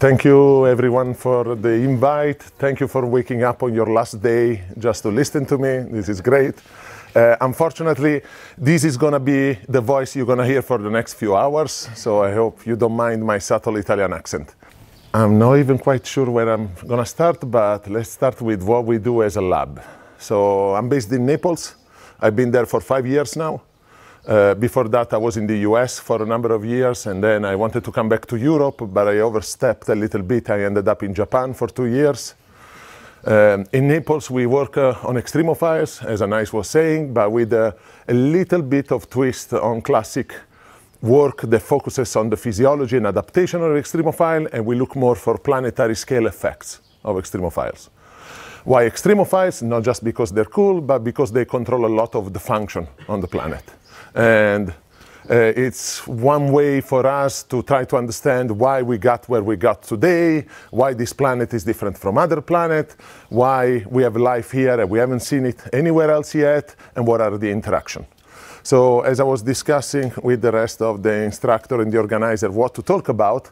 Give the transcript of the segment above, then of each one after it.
Thank you, everyone, for the invite. Thank you for waking up on your last day just to listen to me. This is great. Unfortunately, this is going to be the voice you're going to hear for the next few hours, so I hope you don't mind my subtle Italian accent. I'm not even quite sure where I'm going to start, but let's start with what we do as a lab. So I'm based in Naples. I've been there for 5 years now. Before that, I was in the US for a number of years, and then I wanted to come back to Europe, but I overstepped a little bit. I ended up in Japan for 2 years. In Naples, we work on extremophiles, as Anais was saying, but with a little bit of twist on classic work that focuses on the physiology and adaptation of extremophile, and we look more for planetary scale effects of extremophiles. Why extremophiles? Not just because they're cool, but because they control a lot of the function on the planet. And it's one way for us to try to understand why we got where we got today, why this planet is different from other planets, why we have life here and we haven't seen it anywhere else yet, and what are the interactions. So as I was discussing with the rest of the instructor and the organizer what to talk about,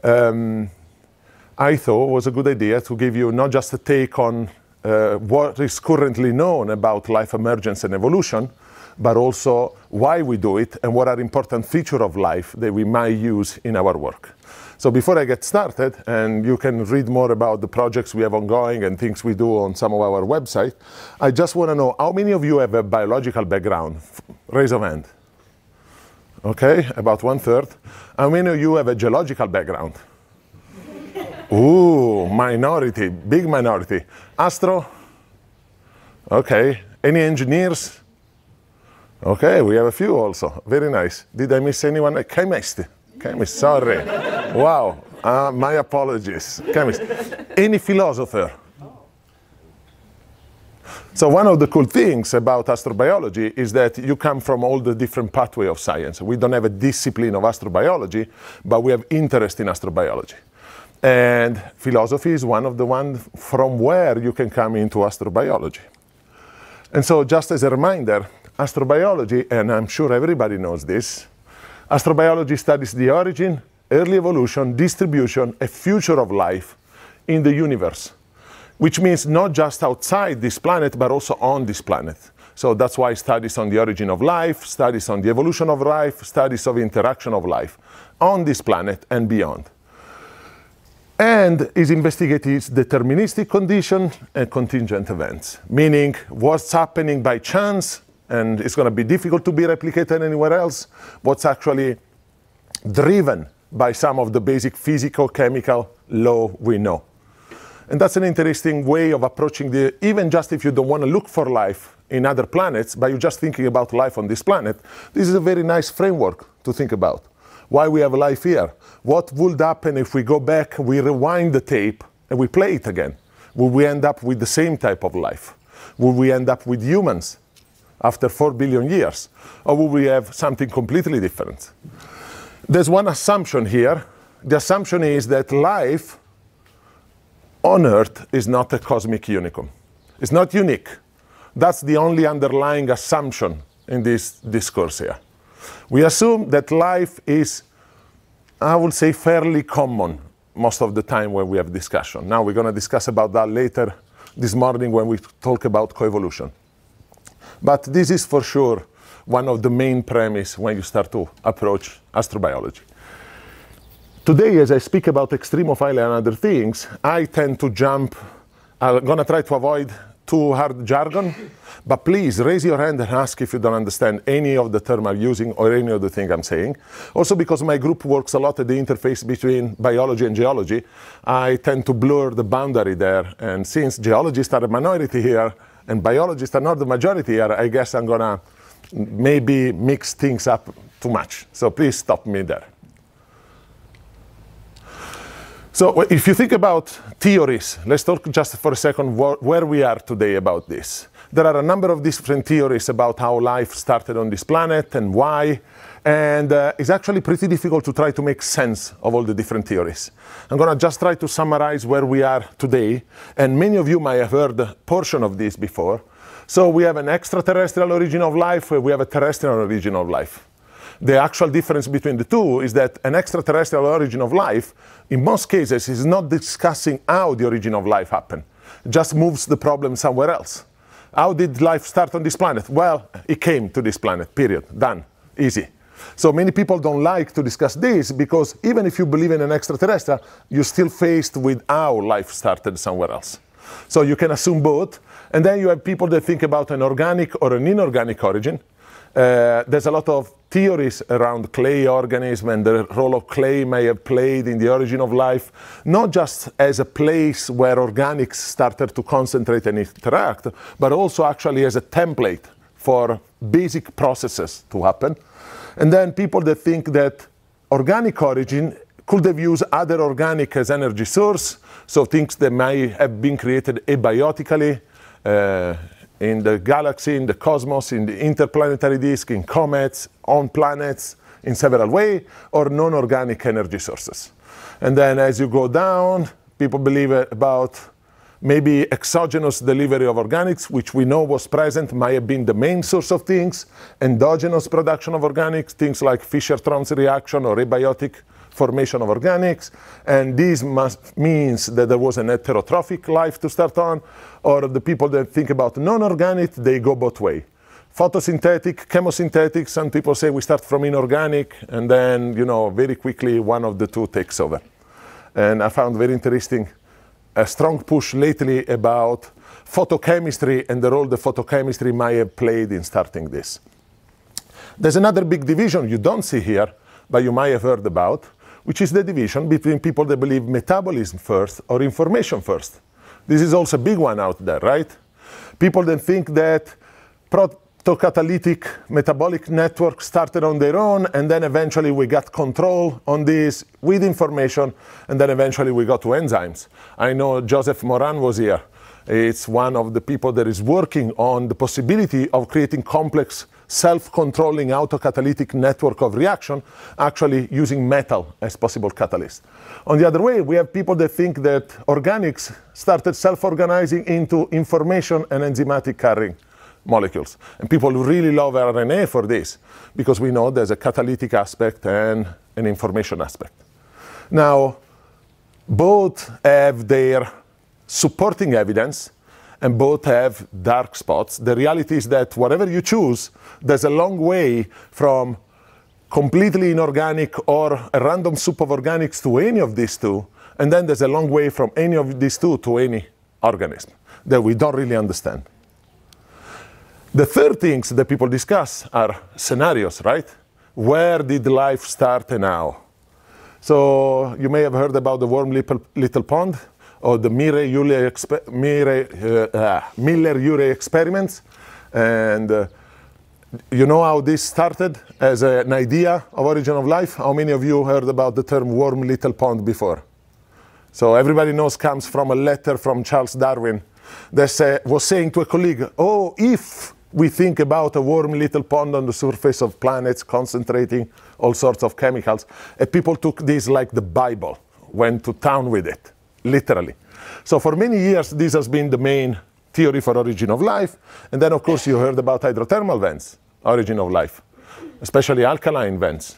I thought it was a good idea to give you not just a take on what is currently known about life emergence and evolution, but also why we do it and what are important features of life that we might use in our work. So before I get started, and you can read more about the projects we have ongoing and things we do on some of our website, I just want to know how many of you have a biological background? Raise of hand. Okay, about 1/3. How many of you have a geological background? Ooh, minority, big minority. Astro? Okay. Any engineers? Okay, we have a few also. Very nice. Did I miss anyone? Chemist. Chemist, sorry. Wow, my apologies. Chemist. Any philosopher? So one of the cool things about astrobiology is that you come from all the different pathways of science. We don't have a discipline of astrobiology, but we have interest in astrobiology. And philosophy is one of the ones from where you can come into astrobiology. And so just as a reminder, astrobiology, and I'm sure everybody knows this, astrobiology studies the origin, early evolution, distribution, and future of life in the universe, which means not just outside this planet, but also on this planet. So that's why studies on the origin of life, studies on the evolution of life, studies of interaction of life on this planet and beyond. And is investigating deterministic condition and contingent events, meaning what's happening by chance, and it's going to be difficult to be replicated anywhere else, what's actually driven by some of the basic physical, chemical law we know. And that's an interesting way of approaching even just if you don't want to look for life in other planets, but you're just thinking about life on this planet, this is a very nice framework to think about. Why we have life here? What would happen if we go back, we rewind the tape, and we play it again? Will we end up with the same type of life? Will we end up with humans after 4 billion years? Or will we have something completely different? There's one assumption here. The assumption is that life on Earth is not a cosmic unicum. It's not unique. That's the only underlying assumption in this discourse here. We assume that life is, I would say, fairly common most of the time when we have discussion. Now we're going to discuss about that later this morning when we talk about coevolution. But this is for sure one of the main premises when you start to approach astrobiology. Today, as I speak about extremophile and other things, I tend to jump. I'm going to try to avoid too hard jargon, but please raise your hand and ask if you don't understand any of the term I'm using or any of the thing I'm saying. Also because my group works a lot at the interface between biology and geology, I tend to blur the boundary there. And since geologists are a minority here and biologists are not the majority here, I guess I'm going to maybe mix things up too much. So please stop me there. So if you think about theories, let's talk just for a second where we are today about this. There are a number of different theories about how life started on this planet and why, and it's actually pretty difficult to try to make sense of all the different theories. I'm going to just try to summarize where we are today, and many of you might have heard a portion of this before. So we have an extraterrestrial origin of life, we have a terrestrial origin of life. The actual difference between the two is that an extraterrestrial origin of life, in most cases, is not discussing how the origin of life happened. It just moves the problem somewhere else. How did life start on this planet? Well, it came to this planet, period. Done. Easy. So many people don't like to discuss this because even if you believe in an extraterrestrial, you're still faced with how life started somewhere else. So you can assume both. And then you have people that think about an organic or an inorganic origin. There's a lot of theories around clay organism and the role of clay may have played in the origin of life, not just as a place where organics started to concentrate and interact, but also actually as a template for basic processes to happen. And then people that think that organic origin could have used other organic as energy source, so things that might have been created abiotically, in the galaxy, in the cosmos, in the interplanetary disk, in comets, on planets, in several ways, or non-organic energy sources. And then as you go down, people believe about maybe exogenous delivery of organics, which we know was present, might have been the main source of things, endogenous production of organics, things like Fischer-Tropsch reaction or abiotic formation of organics, and this means that there was an heterotrophic life to start on, or the people that think about non-organic, they go both ways. Photosynthetic, chemosynthetic, some people say we start from inorganic, and then, you know, very quickly one of the two takes over. And I found very interesting a strong push lately about photochemistry and the role the photochemistry might have played in starting this. There's another big division you don't see here, but you might have heard about, which is the division between people that believe metabolism first or information first. This is also a big one out there, right? People that think that protocatalytic metabolic networks started on their own, and then eventually we got control on this with information, and then eventually we got to enzymes. I know Joseph Moran was here. It's one of the people that is working on the possibility of creating complex self-controlling autocatalytic network of reaction, actually using metal as possible catalyst. On the other way, we have people that think that organics started self-organizing into information and enzymatic carrying molecules. And people really love RNA for this, because we know there's a catalytic aspect and an information aspect. Now, both have their supporting evidence, and both have dark spots. The reality is that whatever you choose, there's a long way from completely inorganic or a random soup of organics to any of these two, and then there's a long way from any of these two to any organism that we don't really understand. The third things that people discuss are scenarios, right? Where did life start and how? So you may have heard about the warm little pond, or the Miller-Urey experiments. And you know how this started as an idea of origin of life? How many of you heard about the term warm little pond before? So everybody knows comes from a letter from Charles Darwin that was saying to a colleague, oh, if we think about a warm little pond on the surface of planets concentrating all sorts of chemicals, and people took this like the Bible, went to town with it. Literally. So for many years, this has been the main theory for origin of life. And then, of course, you heard about hydrothermal vents, origin of life, especially alkaline vents,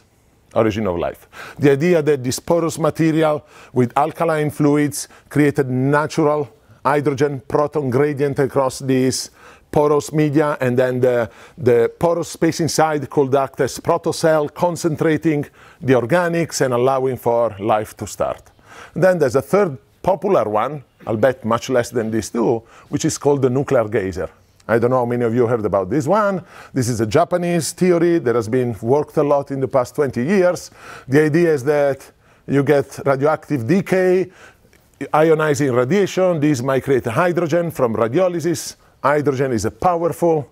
origin of life. The idea that this porous material with alkaline fluids created natural hydrogen proton gradient across these porous media, and then the porous space inside could act as protocell, concentrating the organics and allowing for life to start. And then there's a third popular one, I'll bet much less than these two, which is called the nuclear geyser. I don't know how many of you heard about this one. This is a Japanese theory that has been worked a lot in the past 20 years. The idea is that you get radioactive decay, ionizing radiation. These might create hydrogen from radiolysis. Hydrogen is a powerful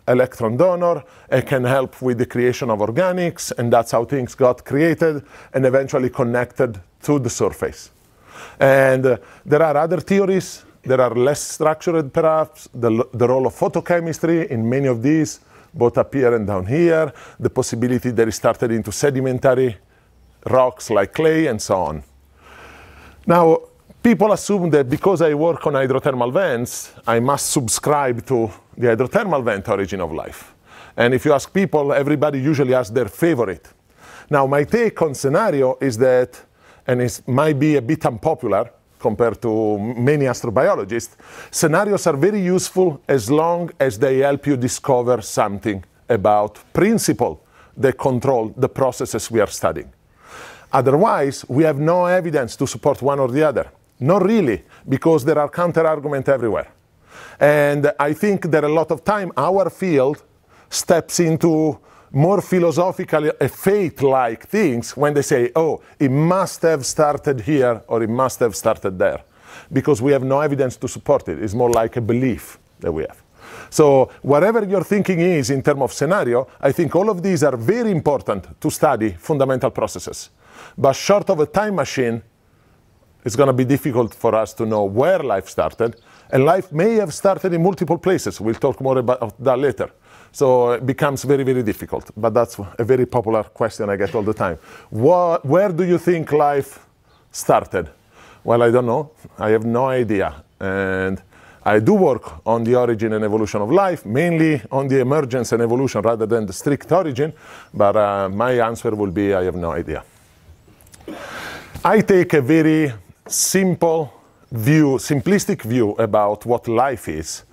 electron donor. It can help with the creation of organics, and that's how things got created and eventually connected to the surface. And there are other theories that are less structured, perhaps. The role of photochemistry in many of these, both up here and down here. The possibility that it started into sedimentary rocks like clay and so on. Now, people assume that because I work on hydrothermal vents, I must subscribe to the hydrothermal vent origin of life. And if you ask people, everybody usually asks their favorite. Now, my take on scenario is that, and it might be a bit unpopular compared to many astrobiologists, scenarios are very useful as long as they help you discover something about principle that control the processes we are studying. Otherwise, we have no evidence to support one or the other. Not really, because there are counter-arguments everywhere. And I think that a lot of time our field steps into more philosophical, faith-like things when they say, oh, it must have started here or it must have started there. Because we have no evidence to support it. It's more like a belief that we have. So whatever your thinking is in terms of scenario, I think all of these are very important to study fundamental processes. But short of a time machine, it's going to be difficult for us to know where life started. And life may have started in multiple places. We'll talk more about that later. So it becomes very, very difficult. But that's a very popular question I get all the time. Where do you think life started? Well, I don't know. I have no idea. And I do work on the origin and evolution of life, mainly on the emergence and evolution rather than the strict origin. But my answer will be, I have no idea. I take a very simple view, simplistic view about what life is.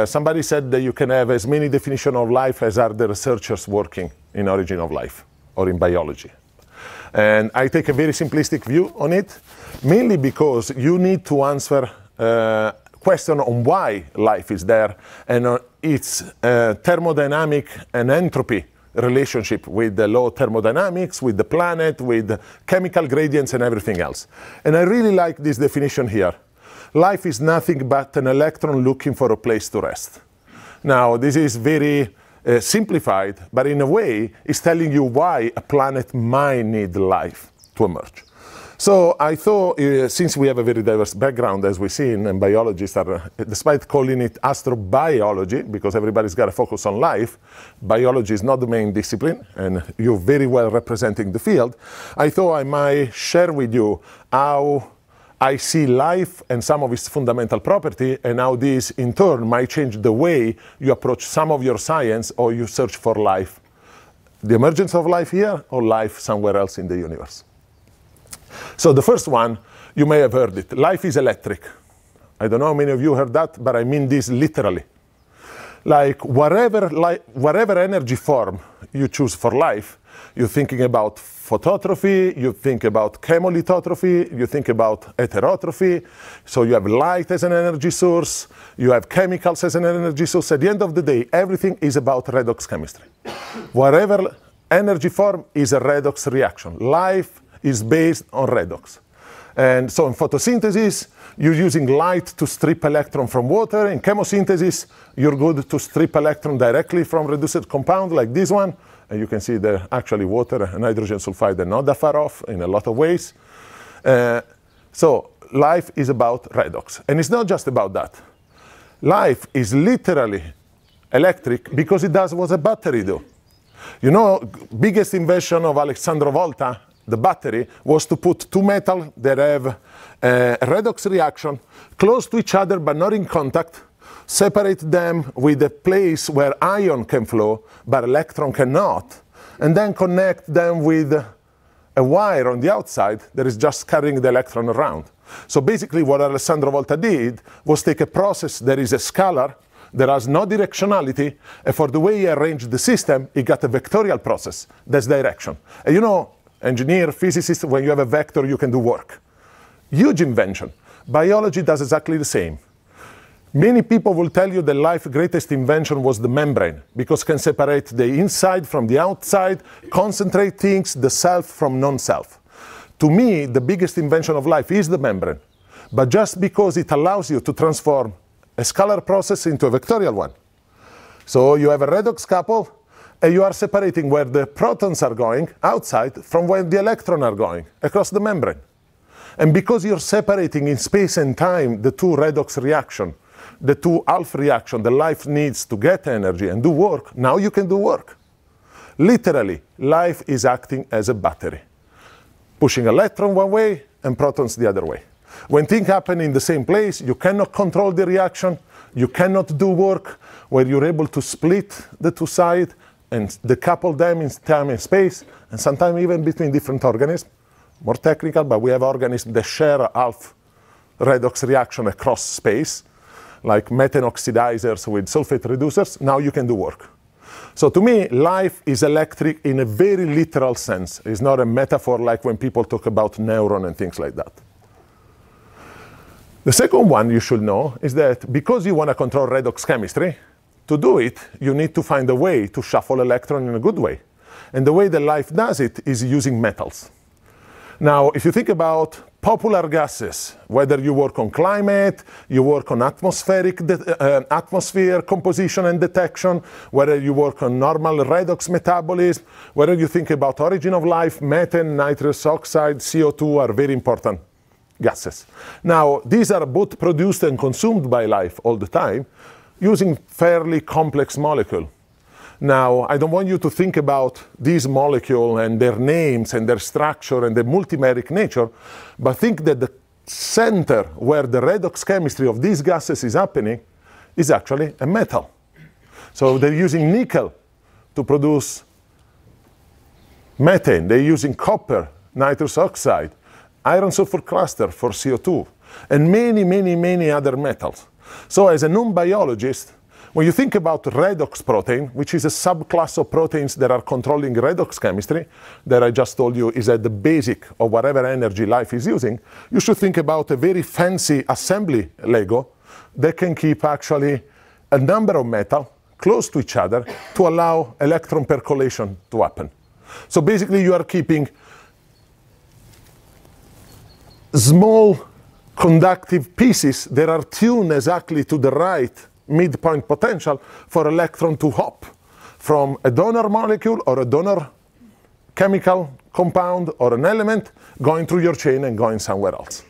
Somebody said that you can have as many definitions of life as are the researchers working in origin of life or in biology. And I take a very simplistic view on it, mainly because you need to answer question on why life is there and its thermodynamic and entropy relationship with the law of thermodynamics, with the planet, with chemical gradients and everything else. And I really like this definition here. Life is nothing but an electron looking for a place to rest. Now, this is very simplified, but in a way, it's telling you why a planet might need life to emerge. So I thought, since we have a very diverse background, as we've seen, and biologists are, despite calling it astrobiology, because everybody's got to focus on life, biology is not the main discipline, and you're very well representing the field. I thought I might share with you how I see life and some of its fundamental property, and how this, in turn, might change the way you approach some of your science or you search for life. The emergence of life here or life somewhere else in the universe. So the first one, you may have heard it. Life is electric. I don't know how many of you heard that, but I mean this literally. Like whatever energy form you choose for life, you're thinking about phototrophy, you think about chemolithotrophy, you think about heterotrophy. So you have light as an energy source, you have chemicals as an energy source. At the end of the day, everything is about redox chemistry. Whatever energy form is a redox reaction. Life is based on redox. And so in photosynthesis, you're using light to strip electron from water. In chemosynthesis, you're good to strip electron directly from reduced compound like this one. And you can see they're actually water and hydrogen sulfide are not that far off in a lot of ways. So life is about redox. And it's not just about that. Life is literally electric because it does what a battery do. You know, biggest invention of Alessandro Volta, the battery, was to put two metals that have a redox reaction close to each other but not in contact, separate them with a place where ion can flow but electron cannot, and then connect them with a wire on the outside that is just carrying the electron around. So basically what Alessandro Volta did was take a process that is a scalar, that has no directionality, and for the way he arranged the system, he got a vectorial process that's direction. And you know, engineer, physicist, when you have a vector, you can do work. Huge invention. Biology does exactly the same. Many people will tell you that life's greatest invention was the membrane, because it can separate the inside from the outside, concentrate things, the self from non-self. To me, the biggest invention of life is the membrane, but just because it allows you to transform a scalar process into a vectorial one. So you have a redox couple, and you are separating where the protons are going outside from where the electrons are going across the membrane. And because you're separating in space and time the two redox reactions, the two alpha reactions that life needs to get energy and do work, now you can do work. Literally, life is acting as a battery, pushing electrons one way and protons the other way. When things happen in the same place, you cannot control the reaction, you cannot do work. where you're able to split the two sides and decouple them in time and space, and sometimes even between different organisms. More technical, but we have organisms that share half redox reaction across space, like methane oxidizers with sulfate reducers. Now you can do work. So to me, life is electric in a very literal sense. It's not a metaphor like when people talk about neuron and things like that. The second one you should know is that because you want to control redox chemistry, to do it, you need to find a way to shuffle electron in a good way. And the way that life does it is using metals. Now, if you think about popular gases, whether you work on climate, you work on atmosphere composition and detection, whether you work on normal redox metabolism, whether you think about origin of life, methane, nitrous oxide, CO2 are very important gases. Now, these are both produced and consumed by life all the time using fairly complex molecules. Now, I don't want you to think about these molecules and their names and their structure and their multimeric nature, but think that the center where the redox chemistry of these gases is happening is actually a metal. So they're using nickel to produce methane. They're using copper, nitrous oxide, iron sulfur cluster for CO2, and many, many, many other metals. So as a non-biologist, when you think about redox protein, which is a subclass of proteins that are controlling redox chemistry, that I just told you is at the basic of whatever energy life is using, you should think about a very fancy assembly Lego that can keep actually a number of metal close to each other to allow electron percolation to happen. So basically you are keeping small conductive pieces that are tuned exactly to the right midpoint potential for electron to hop from a donor molecule or a donor chemical compound or an element going through your chain and going somewhere else.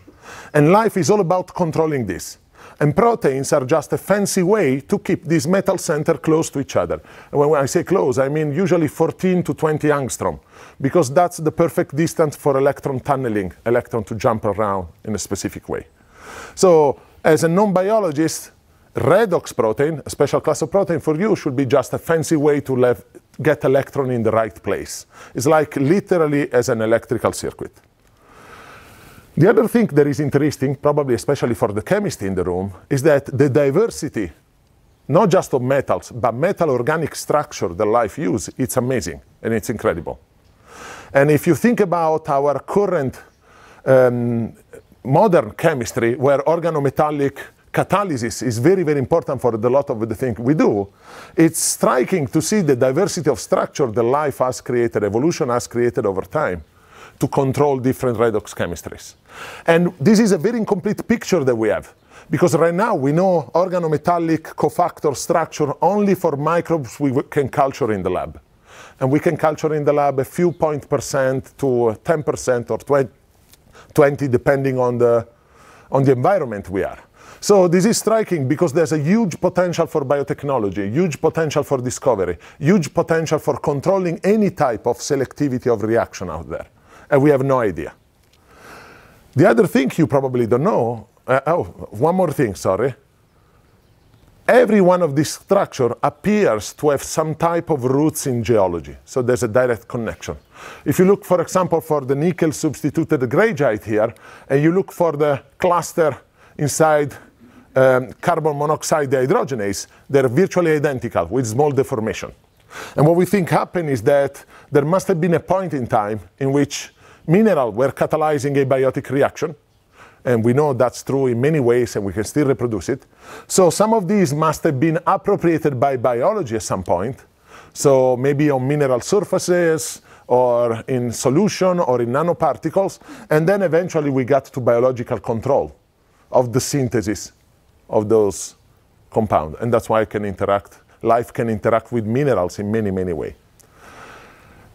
And life is all about controlling this. And proteins are just a fancy way to keep these metal centers close to each other. And when I say close, I mean usually 14 to 20 angstrom, because that's the perfect distance for electron tunneling, electron to jump around in a specific way. So as a non-biologist, redox protein, a special class of protein for you, should be just a fancy way to get electron in the right place. It's like literally as an electrical circuit. The other thing that is interesting, probably especially for the chemist in the room, is that the diversity, not just of metals, but metal organic structure that life uses, it's amazing and it's incredible. And if you think about our current modern chemistry, where organometallic catalysis is very, very important for a lot of the things we do, it's striking to see the diversity of structure that life has created, evolution has created over time to control different redox chemistries. And this is a very incomplete picture that we have, because right now we know organometallic cofactor structure only for microbes we can culture in the lab. And we can culture in the lab a few % to 10% or 20, depending on the environment we are. So this is striking because there's a huge potential for biotechnology, huge potential for discovery, huge potential for controlling any type of selectivity of reaction out there. And we have no idea. The other thing you probably don't know, one more thing, sorry. Every one of these structures appears to have some type of roots in geology. So there's a direct connection. If you look, for example, for the nickel substituted graphite here, and you look for the cluster inside carbon monoxide dehydrogenase, they're virtually identical with small deformation. And what we think happened is that there must have been a point in time in which minerals were catalyzing a biotic reaction. And we know that's true in many ways, and we can still reproduce it. So some of these must have been appropriated by biology at some point. So maybe on mineral surfaces, or in solution, or in nanoparticles. And then eventually we got to biological control of the synthesis of those compounds. And that's why life can interact with minerals in many, many ways.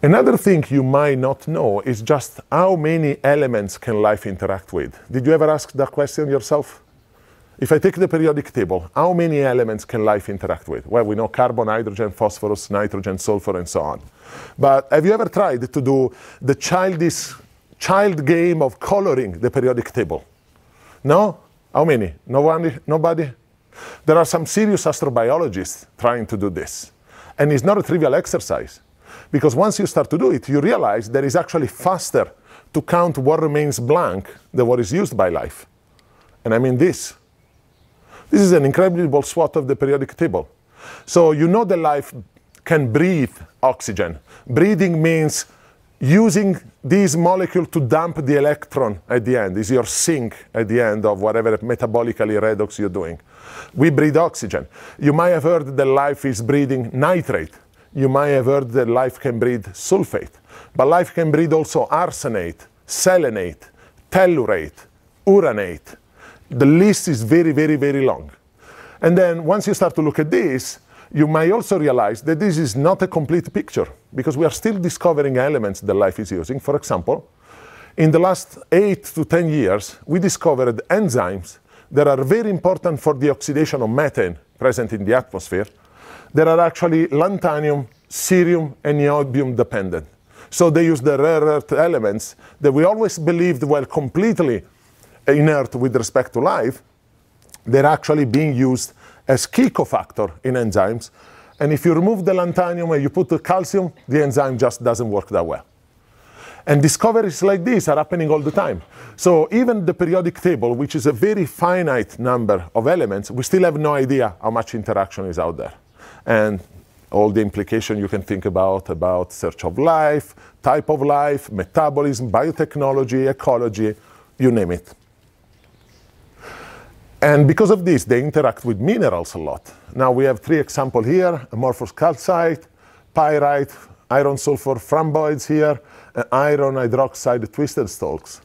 Another thing you might not know is just how many elements can life interact with. Did you ever ask that question yourself? If I take the periodic table, how many elements can life interact with? Well, we know carbon, hydrogen, phosphorus, nitrogen, sulfur, and so on. But have you ever tried to do the child game of coloring the periodic table? No? How many? Nobody? There are some serious astrobiologists trying to do this. And it's not a trivial exercise. Because once you start to do it, you realize that it's actually faster to count what remains blank than what is used by life. And I mean this. This is an incredible SWOT of the periodic table. So you know that life can breathe oxygen. Breathing means using this molecule to dump the electron at the end. Is your sink at the end of whatever metabolically redox you're doing. We breathe oxygen. You might have heard that life is breathing nitrate. You might have heard that life can breathe sulfate. But life can breathe also arsenate, selenate, tellurate, uranate. The list is very, very, very long. And then once you start to look at this, you might also realize that this is not a complete picture, because we are still discovering elements that life is using. For example, in the last 8 to 10 years, we discovered enzymes that are very important for the oxidation of methane present in the atmosphere that are actually lanthanum, cerium, and niobium dependent. So they use the rare earth elements that we always believed were completely inert with respect to life. They're actually being used as key cofactor in enzymes. And if you remove the lanthanum and you put the calcium, the enzyme just doesn't work that well. And discoveries like this are happening all the time. So even the periodic table, which is a very finite number of elements, we still have no idea how much interaction is out there. And all the implications you can think about search of life, type of life, metabolism, biotechnology, ecology, you name it. And because of this, they interact with minerals a lot. Now we have 3 examples here: amorphous calcite, pyrite, iron sulfur rhomboids here, and iron hydroxide twisted stalks.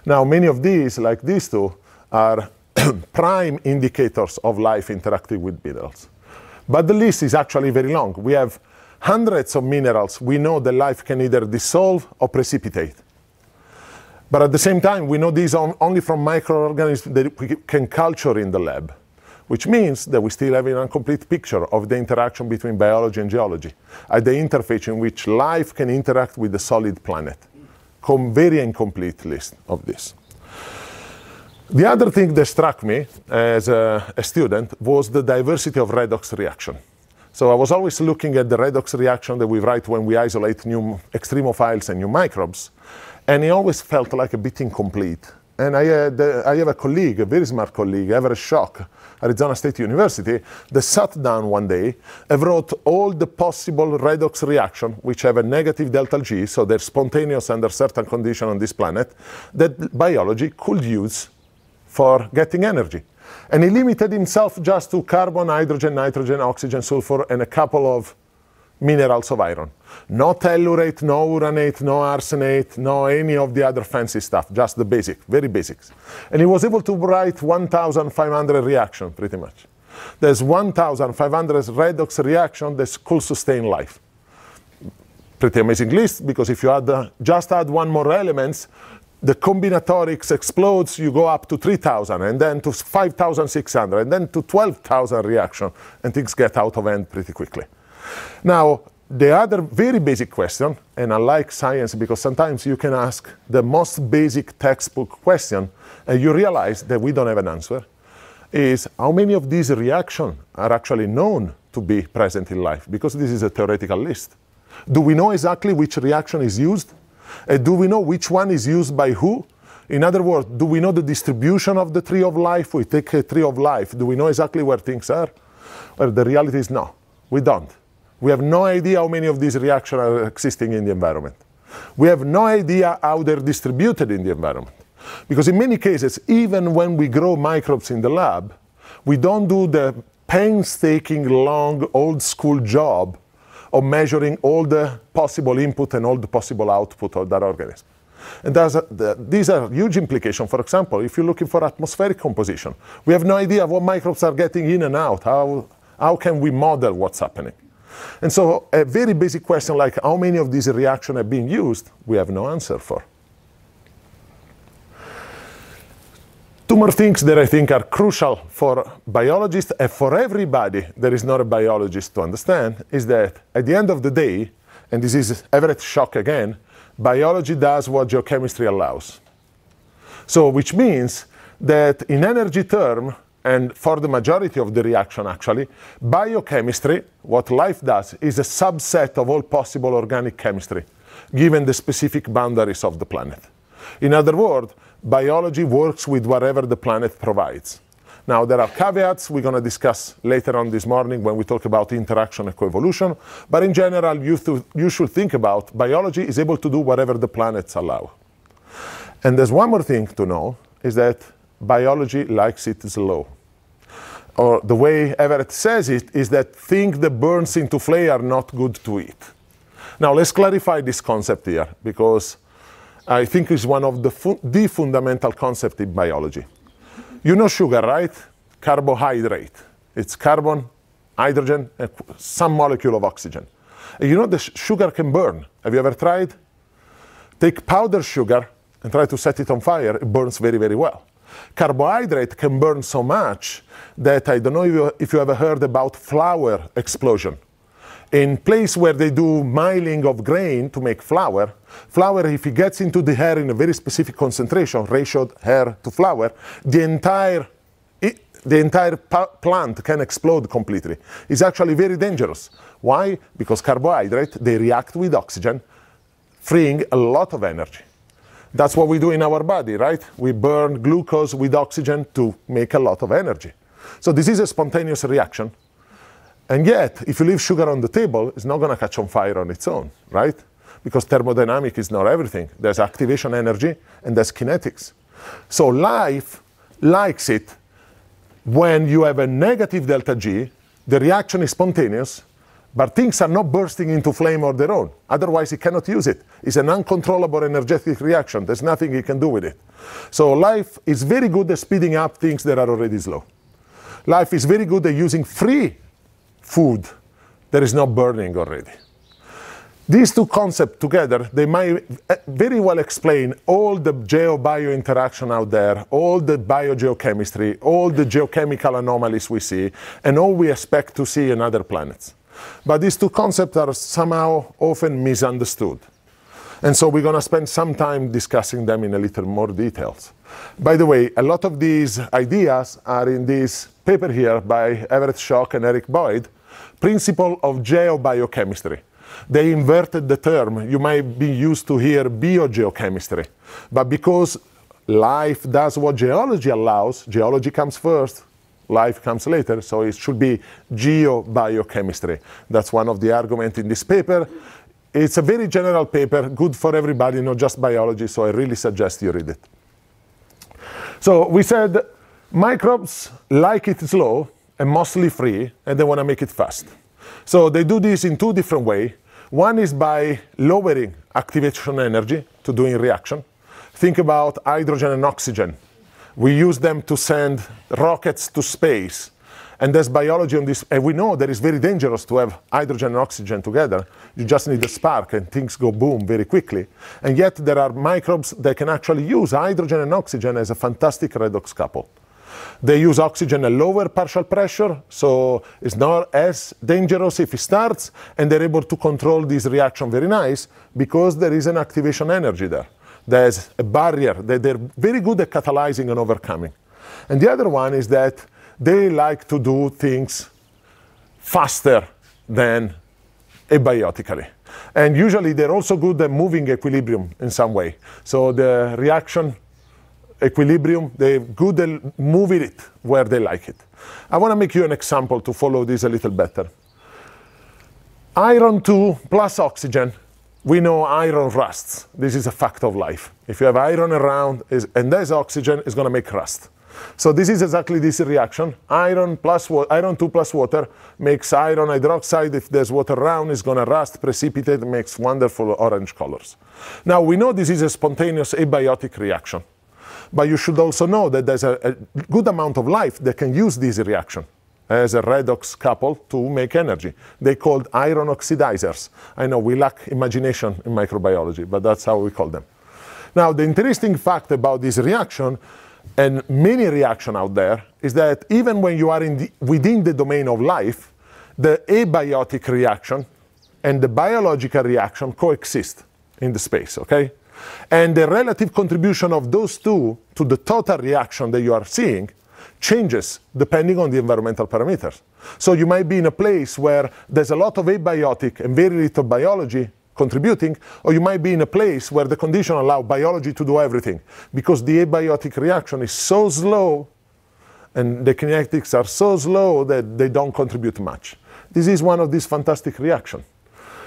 Now many of these, like these two, are prime indicators of life interacting with minerals. But the list is actually very long. We have hundreds of minerals we know that life can either dissolve or precipitate. But at the same time, we know these only from microorganisms that we can culture in the lab, which means that we still have an incomplete picture of the interaction between biology and geology, at the interface in which life can interact with the solid planet. Very incomplete list of this. The other thing that struck me as a student was the diversity of redox reaction. So I was always looking at the redox reaction that we write when we isolate new extremophiles and new microbes, and it always felt like a bit incomplete. And I have a colleague, a very smart colleague, Everett Schock, Arizona State University, that sat down one day and wrote all the possible redox reactions which have a negative delta G, so they're spontaneous under certain conditions on this planet, that biology could use for getting energy. And he limited himself just to carbon, hydrogen, nitrogen, oxygen, sulfur, and a couple of minerals of iron. No tellurate, no uranate, no arsenate, no any of the other fancy stuff, just the basic, very basics. And he was able to write 1,500 reactions, pretty much. There's 1,500 redox reactions that could sustain life. Pretty amazing list, because if you just add one more elements, the combinatorics explodes, you go up to 3,000, and then to 5,600, and then to 12,000 reactions, and things get out of hand pretty quickly. Now, the other very basic question, and I like science because sometimes you can ask the most basic textbook question, and you realize that we don't have an answer, is how many of these reactions are actually known to be present in life? Because this is a theoretical list. Do we know exactly which reaction is used? Do we know which one is used by who? In other words, do we know the distribution of the tree of life? We take a tree of life. Do we know exactly where things are? Well, the reality is no, we don't. We have no idea how many of these reactions are existing in the environment. We have no idea how they're distributed in the environment. Because in many cases, even when we grow microbes in the lab, we don't do the painstaking, long, old-school job of measuring all the possible input and all the possible output of that organism. And these are huge implications. For example, if you're looking for atmospheric composition, we have no idea what microbes are getting in and out. How can we model what's happening? And so a very basic question like how many of these reactions are being used, we have no answer for. Two more things that I think are crucial for biologists and for everybody that is not a biologist to understand is that at the end of the day, and this is Everett Schock again, biology does what geochemistry allows. So which means that in energy terms, and for the majority of the reaction actually, biochemistry, what life does, is a subset of all possible organic chemistry, given the specific boundaries of the planet. In other words, biology works with whatever the planet provides. Now, there are caveats we're going to discuss later on this morning when we talk about interaction and coevolution, but in general, you should think about biology is able to do whatever the planets allow. And there's one more thing to know, is that biology likes it slow. Or the way Everett says it is that things that burns into flame are not good to eat. Now, let's clarify this concept here, because I think it's one of the fundamental concepts in biology. You know sugar, right? Carbohydrate. It's carbon, hydrogen, and some molecule of oxygen. And you know the sugar can burn. Have you ever tried? Take powdered sugar and try to set it on fire. It burns very, very well. Carbohydrate can burn so much that I don't know if you ever heard about flour explosion. In place where they do milling of grain to make flour, if it gets into the air in a very specific concentration, ratio air to flour, the entire plant can explode completely. It's actually very dangerous. Why? Because carbohydrate, they react with oxygen, freeing a lot of energy. That's what we do in our body, right? We burn glucose with oxygen to make a lot of energy. So this is a spontaneous reaction. And yet, if you leave sugar on the table, it's not going to catch on fire on its own, right? Because thermodynamics is not everything. There's activation energy and there's kinetics. So life likes it when you have a negative delta G, the reaction is spontaneous, but things are not bursting into flame on their own. Otherwise, it cannot use it. It's an uncontrollable energetic reaction. There's nothing you can do with it. So life is very good at speeding up things that are already slow. Life is very good at using free food that is not burning already. These two concepts together, they might very well explain all the geo-bio interaction out there, all the biogeochemistry, all the geochemical anomalies we see, and all we expect to see in other planets. But these two concepts are somehow often misunderstood. And so we're going to spend some time discussing them in a little more details. By the way, a lot of these ideas are in this paper here by Everett Schock and Eric Boyd, Principle of Geobiochemistry. They inverted the term. You might be used to hear biogeochemistry. But because life does what geology allows, geology comes first, life comes later, so it should be geobiochemistry. That's one of the arguments in this paper. It's a very general paper, good for everybody, not just biology, so I really suggest you read it. So we said microbes like it slow and mostly free, and they want to make it fast. So they do this in two different ways. One is by lowering activation energy to doing reaction. Think about hydrogen and oxygen. We use them to send rockets to space. And there's biology on this. And we know that it's very dangerous to have hydrogen and oxygen together. You just need a spark and things go boom very quickly. And yet there are microbes that can actually use hydrogen and oxygen as a fantastic redox couple. They use oxygen at lower partial pressure, so it's not as dangerous if it starts, and they're able to control this reaction very nice because there is an activation energy there. There's a barrier that they're very good at catalyzing and overcoming. And the other one is that they like to do things faster than abiotically. And usually they're also good at moving equilibrium in some way. So the reaction equilibrium, they're good at moving it where they like it. I want to make you an example to follow this a little better. Iron 2 plus oxygen, we know iron rusts. This is a fact of life. If you have iron around and there's oxygen, it's going to make rust. So this is exactly this reaction. Iron 2 plus water makes iron hydroxide. If there's water around, it's going to rust, precipitate, makes wonderful orange colors. Now, we know this is a spontaneous abiotic reaction. But you should also know that there's a good amount of life that can use this reaction as a redox couple to make energy. They're called iron oxidizers. I know we lack imagination in microbiology, but that's how we call them. Now, the interesting fact about this reaction and many reactions out there is that even when you are within the domain of life, the abiotic reaction and the biological reaction coexist in the space, okay? And the relative contribution of those two to the total reaction that you are seeing changes depending on the environmental parameters. So you might be in a place where there's a lot of abiotic and very little biology contributing, or you might be in a place where the conditions allow biology to do everything, because the abiotic reaction is so slow and the kinetics are so slow that they don't contribute much. This is one of these fantastic reactions.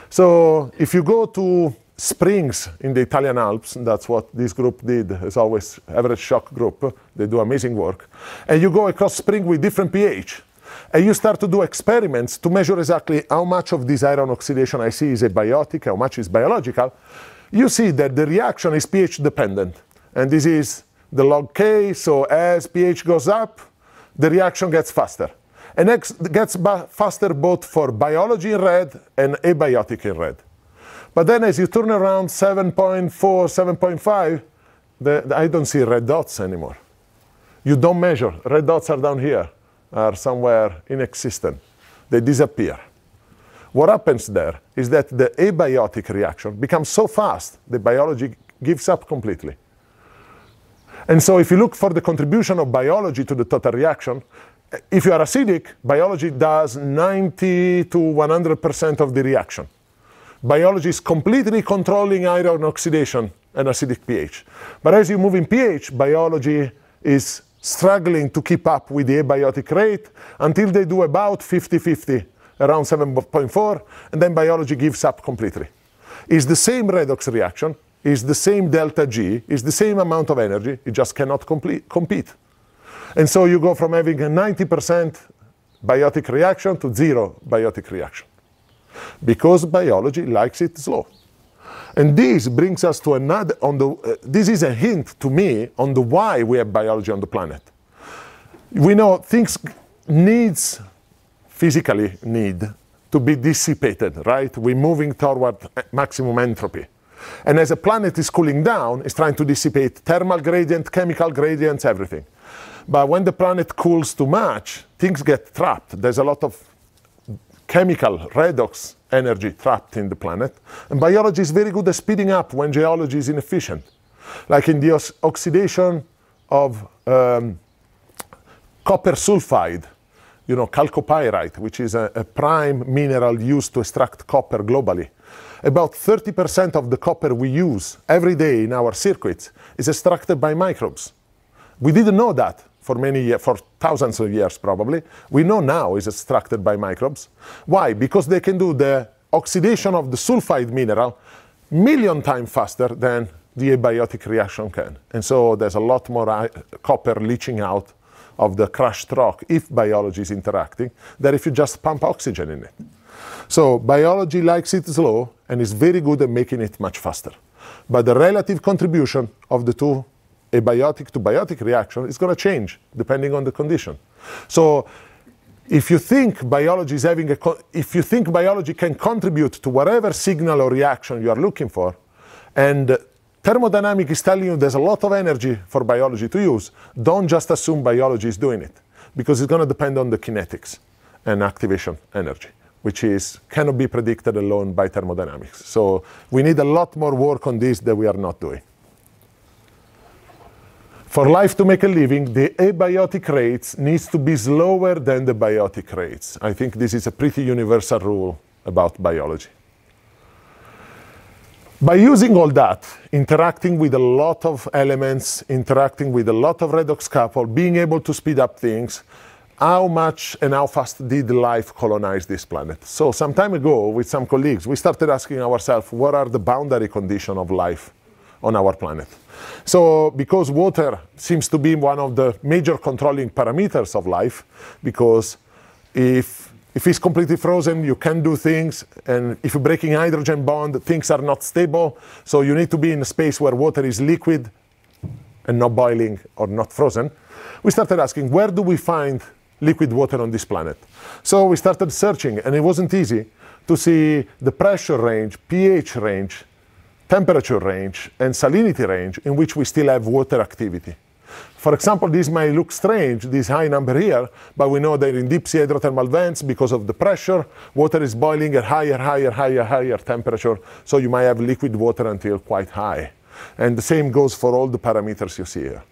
So if you go to springs in the Italian Alps, and that's what this group did, as always, average shock group, they do amazing work, and you go across spring with different pH, and you start to do experiments to measure exactly how much of this iron oxidation I see is abiotic, how much is biological, you see that the reaction is pH dependent. And this is the log K, so as pH goes up, the reaction gets faster. And it gets faster both for biology in red and abiotic in red. But then as you turn around 7.4, 7.5, I don't see red dots anymore. You don't measure. Red dots are down here, are somewhere inexistent. They disappear. What happens there is that the abiotic reaction becomes so fast that biology gives up completely. And so if you look for the contribution of biology to the total reaction, if you are acidic, biology does 90 to 100% of the reaction. Biology is completely controlling iron oxidation and acidic pH. But as you move in pH, biology is struggling to keep up with the abiotic rate until they do about 50-50, around 7.4, and then biology gives up completely. It's the same redox reaction, it's the same delta G, it's the same amount of energy, it just cannot compete. And so you go from having a 90% biotic reaction to 0 biotic reaction, because biology likes it slow. And this brings us to another, this is a hint to me on the why we have biology on the planet. We know things physically need to be dissipated, right? We're moving toward maximum entropy. And as a planet is cooling down, it's trying to dissipate thermal gradient, chemical gradients, everything. But when the planet cools too much, things get trapped. There's a lot of chemical redox energy trapped in the planet. And biology is very good at speeding up when geology is inefficient. Like in the oxidation of copper sulfide, you know, chalcopyrite, which is a prime mineral used to extract copper globally. About 30% of the copper we use every day in our circuits is extracted by microbes. We didn't know that for many years, for thousands of years probably. We know now it's extracted by microbes. Why? Because they can do the oxidation of the sulfide mineral a million times faster than the abiotic reaction can. And so there's a lot more copper leaching out of the crushed rock if biology is interacting than if you just pump oxygen in it. So biology likes it slow and is very good at making it much faster. But the relative contribution of the two abiotic to biotic reaction is going to change depending on the condition. So if you think biology is if you think biology can contribute to whatever signal or reaction you are looking for, and thermodynamics is telling you there's a lot of energy for biology to use, don't just assume biology is doing it, because it's going to depend on the kinetics and activation energy, which cannot be predicted alone by thermodynamics. So we need a lot more work on this that we are not doing. For life to make a living, the abiotic rates needs to be slower than the biotic rates. I think this is a pretty universal rule about biology. By using all that, interacting with a lot of elements, interacting with a lot of redox couple, being able to speed up things, how much and how fast did life colonize this planet? So some time ago, with some colleagues, we started asking ourselves, what are the boundary conditions of life on our planet? So because water seems to be one of the major controlling parameters of life, because if it's completely frozen, you can't do things, and if you're breaking hydrogen bond, things are not stable, so you need to be in a space where water is liquid and not boiling or not frozen. We started asking, where do we find liquid water on this planet? So we started searching, and it wasn't easy to see the pressure range, pH range, temperature range, and salinity range in which we still have water activity. For example, this might look strange, this high number here, but we know that in deep sea hydrothermal vents, because of the pressure, water is boiling at higher temperature, so you might have liquid water until quite high. And the same goes for all the parameters you see here.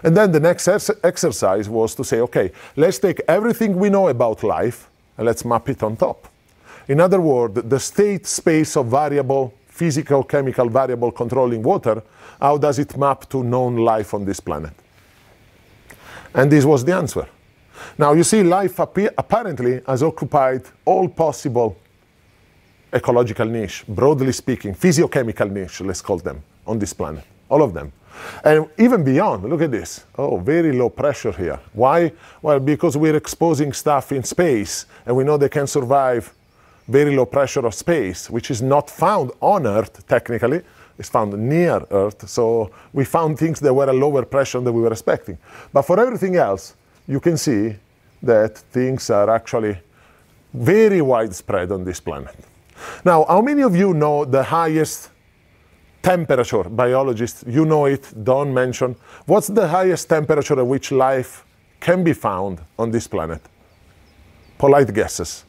And then the next exercise was to say, okay, let's take everything we know about life and let's map it on top. In other words, the state space of variable, physical, chemical variable controlling water, how does it map to known life on this planet? And this was the answer. Now you see, life apparently has occupied all possible ecological niche, broadly speaking, physiochemical niche, let's call them, on this planet, all of them. And even beyond, look at this. Oh, very low pressure here. Why? Well, because we're exposing stuff in space, and we know they can survive very low pressure of space, which is not found on Earth, technically. It's found near Earth. So we found things that were a lower pressure than we were expecting. But for everything else, you can see that things are actually very widespread on this planet. Now, how many of you know the highest temperature? Biologists, you know it, don't mention. What's the highest temperature at which life can be found on this planet? Polite guesses.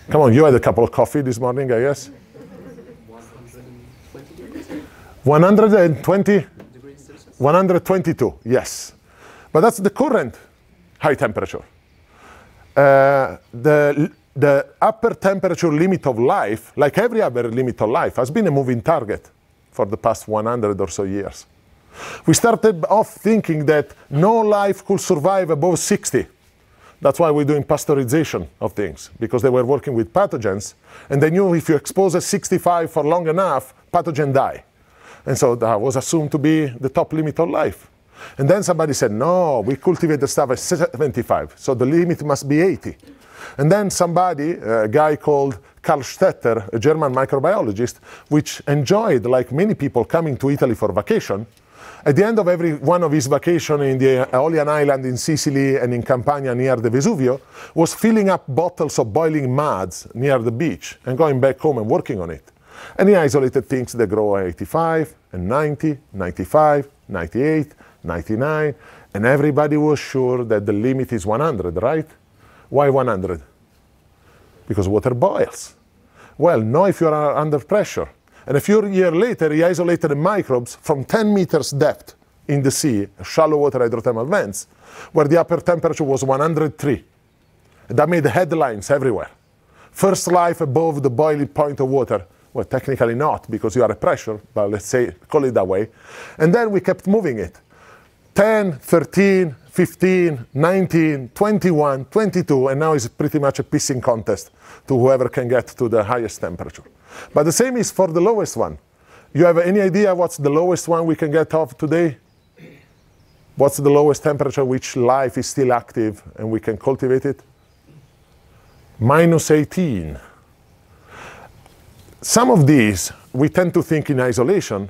Come on, you had a cup of coffee this morning, I guess? 120 degrees Celsius? 122, yes. But that's the current high temperature. The upper temperature limit of life, like every other limit of life, has been a moving target for the past 100 or so years. We started off thinking that no life could survive above 60. That's why we're doing pasteurization of things, because they were working with pathogens, and they knew if you expose at 65 for long enough, pathogens die. And so that was assumed to be the top limit of life. And then somebody said, no, we cultivate the stuff at 75, so the limit must be 80. And then somebody, a guy called Karl Stetter, a German microbiologist, which enjoyed, like many people, coming to Italy for vacation. At the end of every one of his vacations in the Aeolian Island in Sicily and in Campania near the Vesuvio, was filling up bottles of boiling muds near the beach and going back home and working on it. And he isolated things that grow at 85 and 90, 95, 98, 99, and everybody was sure that the limit is 100, right? Why 100? Because water boils. Well, no, if you are under pressure. And a few years later, he isolated the microbes from 10 meters depth in the sea, shallow water hydrothermal vents, where the upper temperature was 103. And that made headlines everywhere. First life above the boiling point of water. Well, technically not, because you are at pressure, but let's say, call it that way. And then we kept moving it. 10, 13, 15, 19, 21, 22, and now it's pretty much a pissing contest to whoever can get to the highest temperature. But the same is for the lowest one. You have any idea what's the lowest one we can get off today? What's the lowest temperature which life is still active and we can cultivate it? Minus 18. Some of these we tend to think in isolation,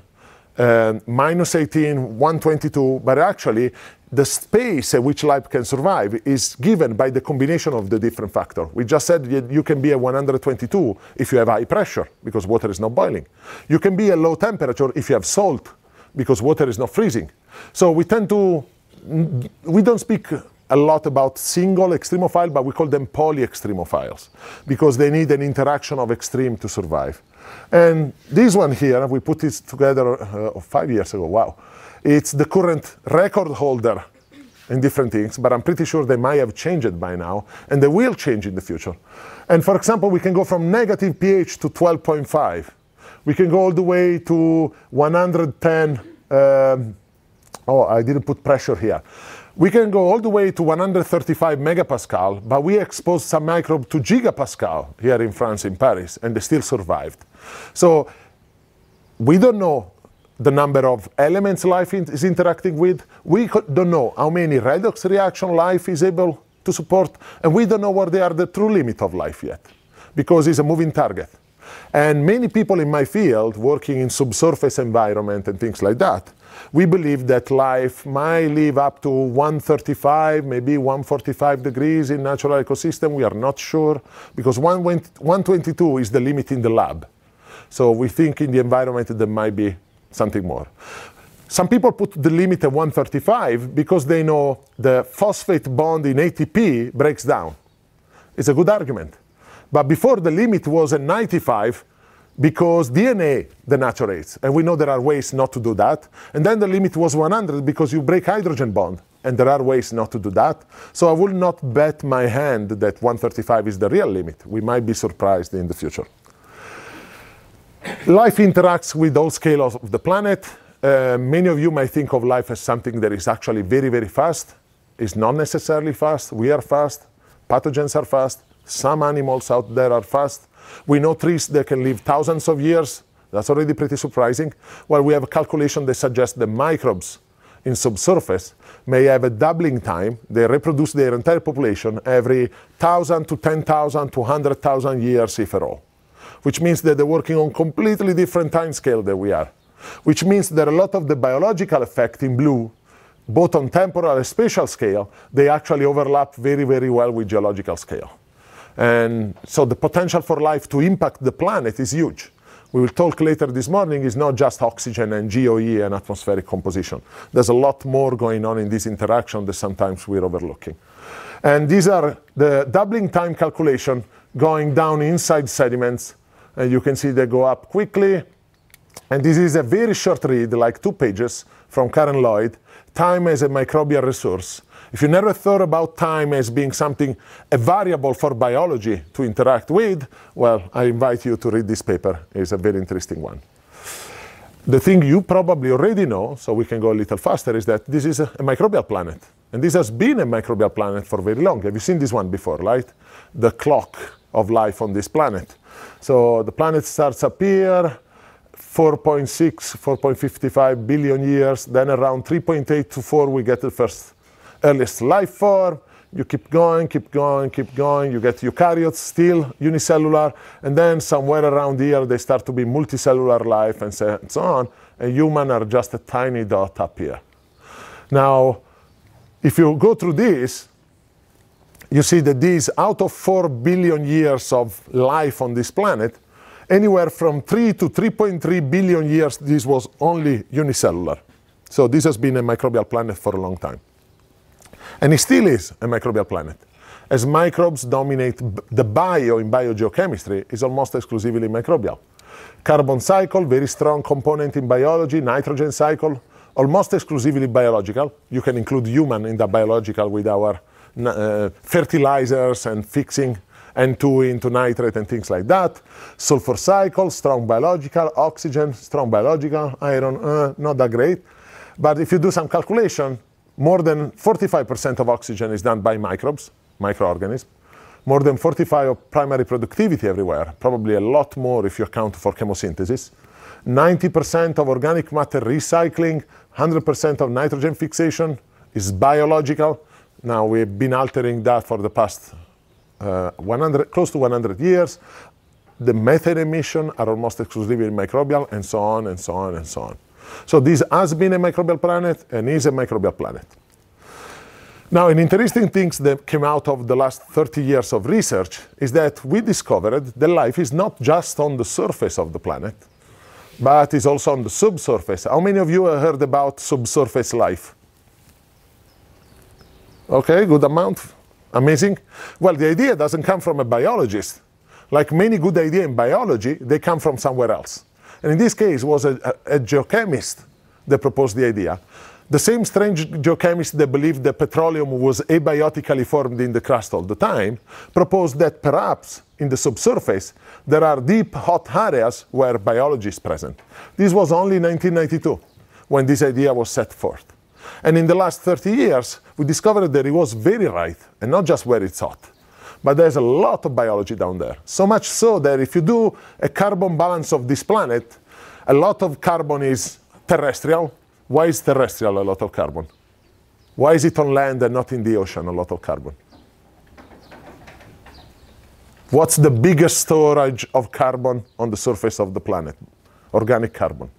minus 18, 122, but actually the space at which life can survive is given by the combination of the different factors. We just said you can be at 122 if you have high pressure, because water is not boiling. You can be at low temperature if you have salt, because water is not freezing. So we don't speak a lot about single extremophile, but we call them polyextremophiles, because they need an interaction of extreme to survive. And this one here, we put it together 5 years ago, wow. It's the current record holder in different things, but I'm pretty sure they might have changed by now, and they will change in the future. And for example, we can go from negative pH to 12.5. We can go all the way to 110, oh, I didn't put pressure here. We can go all the way to 135 megapascal, but we exposed some microbe to gigapascal here in France, in Paris, and they still survived. So we don't know the number of elements life is interacting with. We don't know how many redox reaction life is able to support, and we don't know what they are the true limit of life yet, because it's a moving target. And many people in my field, working in subsurface environment and things like that, we believe that life might live up to 135, maybe 145 degrees in natural ecosystem. We are not sure, because 122 is the limit in the lab. So we think in the environment there might be something more. Some people put the limit at 135 because they know the phosphate bond in ATP breaks down. It's a good argument. But before the limit was at 95, because DNA denaturates, and we know there are ways not to do that. And then the limit was 100 because you break hydrogen bond, and there are ways not to do that. So I will not bet my hand that 135 is the real limit. We might be surprised in the future. Life interacts with all scales of the planet. Many of you might think of life as something that is actually very, very fast. It's not necessarily fast. We are fast. Pathogens are fast. Some animals out there are fast. We know trees that can live thousands of years. That's already pretty surprising. Well, we have a calculation that suggests that microbes in subsurface may have a doubling time. They reproduce their entire population every 1,000 to 10,000 to 100,000 years, if at all. Which means that they're working on completely different time scale than we are. Which means that a lot of the biological effect in blue, both on temporal and spatial scale, they actually overlap very, very well with geological scale. And so the potential for life to impact the planet is huge. We will talk later this morning, it's not just oxygen and GOE and atmospheric composition. There's a lot more going on in this interaction that sometimes we're overlooking. And these are the doubling time calculation going down inside sediments. And you can see they go up quickly. And this is a very short read, like 2 pages from Karen Lloyd, Time as a Microbial Resource. If you never thought about time as being something, a variable for biology to interact with, well, I invite you to read this paper. It's a very interesting one. The thing you probably already know, so we can go a little faster, is that this is a microbial planet. And this has been a microbial planet for very long. Have you seen this one before, right? The clock of life on this planet. So the planet starts up here, 4.6, 4.55 billion years. Then around 3.8 to 4, we get the first earliest life form. You keep going, keep going, keep going. You get eukaryotes, still unicellular. And then somewhere around here, they start to be multicellular life and so on. And humans are just a tiny dot up here. Now, if you go through this, you see that these, out of 4 billion years of life on this planet, anywhere from 3 to 3.3 billion years, this was only unicellular. So this has been a microbial planet for a long time. And it still is a microbial planet. As microbes dominate the bio in biogeochemistry, is almost exclusively microbial. Carbon cycle, very strong component in biology. Nitrogen cycle, almost exclusively biological. You can include human in the biological with our fertilizers and fixing N2 into nitrate and things like that. Sulfur cycle, strong biological. Oxygen, strong biological. Iron, not that great. But if you do some calculation, more than 45% of oxygen is done by microbes, microorganisms. More than 45% of primary productivity everywhere, probably a lot more if you account for chemosynthesis. 90% of organic matter recycling, 100% of nitrogen fixation is biological. Now we've been altering that for the past close to 100 years. The methane emission are almost exclusively microbial, and so on, and so on, and so on. So this has been a microbial planet and is a microbial planet. Now, an interesting thing that came out of the last 30 years of research is that we discovered that life is not just on the surface of the planet, but is also on the subsurface. How many of you have heard about subsurface life? Okay, good amount. Amazing. Well, the idea doesn't come from a biologist. Like many good ideas in biology, they come from somewhere else. And in this case, it was a geochemist that proposed the idea. The same strange geochemist that believed that petroleum was abiotically formed in the crust all the time proposed that perhaps in the subsurface there are deep, hot areas where biology is present. This was only 1992 when this idea was set forth. And in the last 30 years, we discovered that it was very right, and not just where it's hot. But there's a lot of biology down there. So much so that if you do a carbon balance of this planet, a lot of carbon is terrestrial. Why is terrestrial a lot of carbon? Why is it on land and not in the ocean, a lot of carbon? What's the biggest storage of carbon on the surface of the planet? Organic carbon.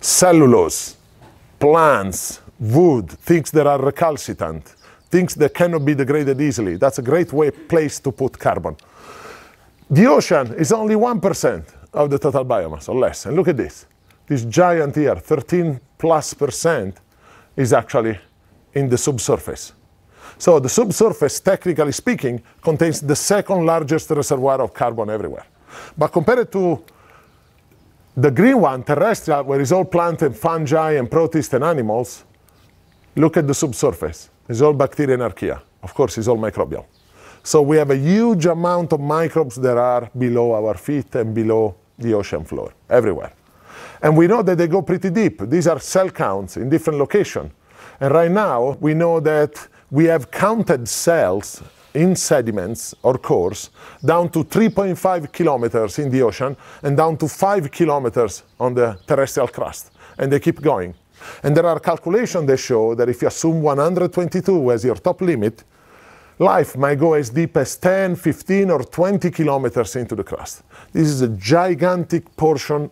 Cellulose, plants, wood, things that are recalcitrant, things that cannot be degraded easily. That's a great place to put carbon. The ocean is only 1% of the total biomass, or less. And look at this. This giant here, 13+% is actually in the subsurface. So the subsurface, technically speaking, contains the second largest reservoir of carbon everywhere. But compared to the green one, terrestrial, where it's all plant and fungi and protists and animals, look at the subsurface. It's all bacteria and archaea. Of course, it's all microbial. So we have a huge amount of microbes that are below our feet and below the ocean floor, everywhere. And we know that they go pretty deep. These are cell counts in different locations. And right now, we know that we have counted cells in sediments or cores down to 3.5 kilometers in the ocean and down to 5 kilometers on the terrestrial crust. And they keep going. And there are calculations that show that if you assume 122 as your top limit, life might go as deep as 10, 15, or 20 kilometers into the crust. This is a gigantic portion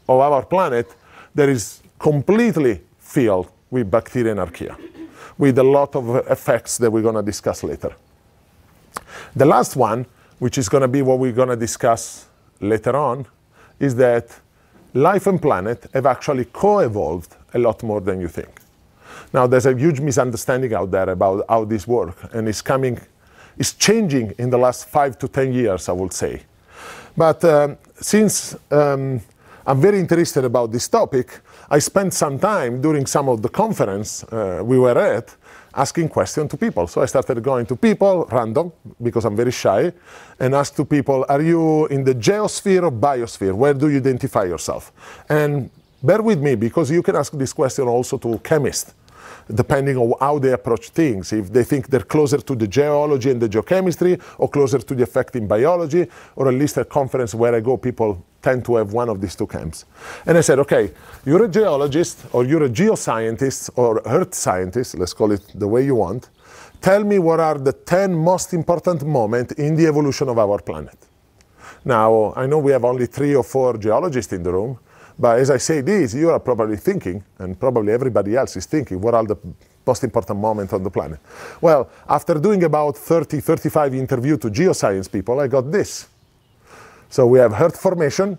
of our planet that is completely filled with bacteria and archaea, with a lot of effects that we're going to discuss later. The last one, which is going to be what we're going to discuss later on, is that life and planet have actually co-evolved a lot more than you think. Now, there's a huge misunderstanding out there about how this works, and it's changing in the last 5 to 10 years, I would say. But since I'm very interested about this topic, I spent some time during some of the conference we were at asking questions to people. So I started going to people, random, because I'm very shy, and asked to people, are you in the geosphere or biosphere? Where do you identify yourself? And bear with me, because you can ask this question also to chemists, depending on how they approach things. If they think they're closer to the geology and the geochemistry, or closer to the effect in biology, or at least at conference where I go, people tend to have one of these two camps. And I said, okay, you're a geologist, or you're a geoscientist, or earth scientist, let's call it the way you want. Tell me what are the 10 most important moments in the evolution of our planet. Now, I know we have only 3 or 4 geologists in the room, but as I say this, you are probably thinking, and probably everybody else is thinking, what are the most important moments on the planet? Well, after doing about 30, 35 interviews to geoscience people, I got this. So we have earth formation,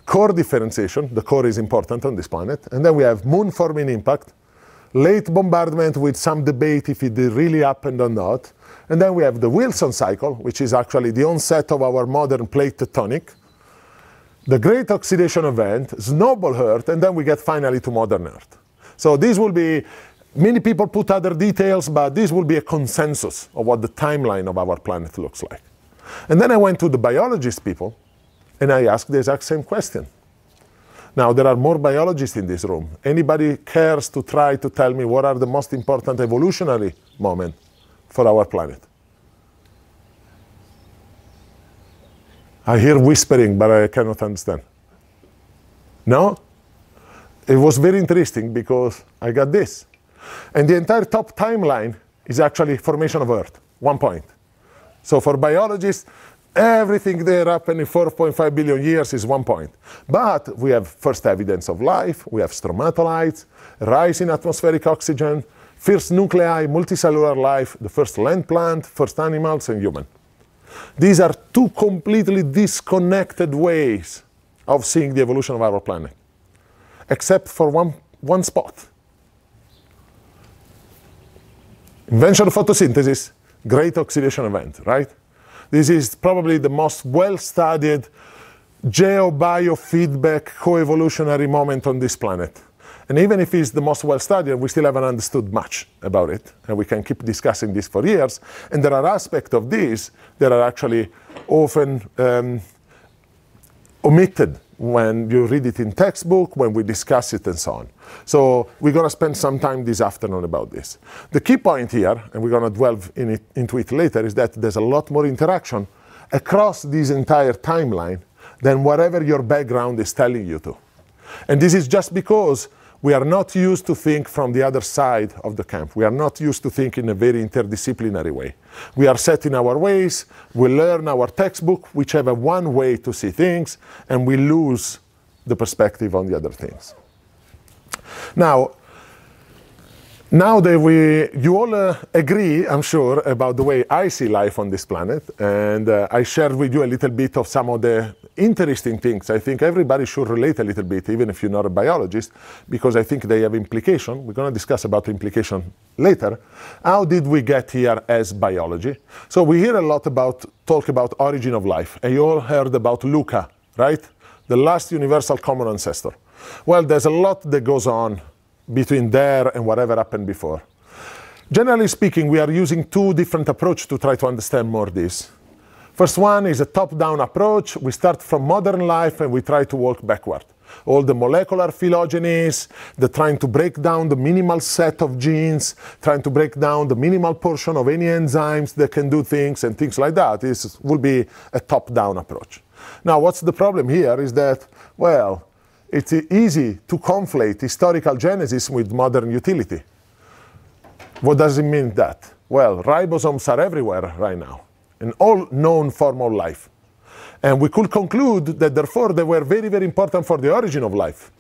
core differentiation, the core is important on this planet, and then we have moon forming impact, late bombardment with some debate if it really happened or not, and then we have the Wilson cycle, which is actually the onset of our modern plate tectonic, the great oxidation event, snowball Earth, and then we get finally to modern Earth. So this will be, many people put other details, but this will be a consensus of what the timeline of our planet looks like. And then I went to the biologist people, and I asked the exact same question. Now, there are more biologists in this room. Anybody cares to try to tell me what are the most important evolutionary moments for our planet? I hear whispering, but I cannot understand. No? It was very interesting because I got this. And the entire top timeline is actually formation of Earth, 1 point. So for biologists, everything there happened in 4.5 billion years is 1 point. But we have first evidence of life, we have stromatolites, rise in atmospheric oxygen, first nuclei, multicellular life, the first land plant, first animals, and human. These are 2 completely disconnected ways of seeing the evolution of our planet, except for one spot. Invention of photosynthesis, great oxidation event, right? This is probably the most well-studied geo-biofeedback co-evolutionary moment on this planet. And even if it's the most well-studied, we still haven't understood much about it. And we can keep discussing this for years. And there are aspects of this that are actually often omitted when you read it in textbook, when we discuss it, and so on. So we're going to spend some time this afternoon about this. The key point here, and we're going to delve into it later, is that there's a lot more interaction across this entire timeline than whatever your background is telling you to. And this is just because we are not used to think from the other side of the camp. We are not used to think in a very interdisciplinary way. We are set in our ways, we learn our textbook, which have a one way to see things, and we lose the perspective on the other things. Now Now that you all agree, I'm sure, about the way I see life on this planet, and I shared with you a little bit of some of the interesting things. I think everybody should relate a little bit, even if you're not a biologist, because I think they have implication. We're going to discuss about implication later. How did we get here as biology? So we hear a lot about talk about origin of life, and you all heard about Luca, right? The last universal common ancestor. Well, there's a lot that goes on between there and whatever happened before. Generally speaking, we are using two different approaches to try to understand more this. First one is a top-down approach. We start from modern life and we try to walk backward. All the molecular phylogenies, the trying to break down the minimal set of genes, trying to break down the minimal portion of any enzymes that can do things and things like that. This will be a top-down approach. Now, what's the problem here is that, well, it's easy to conflate historical genesis with modern utility. What does it mean that? Well, ribosomes are everywhere right now, in all known form of life. And we could conclude that therefore they were very, very important for the origin of life.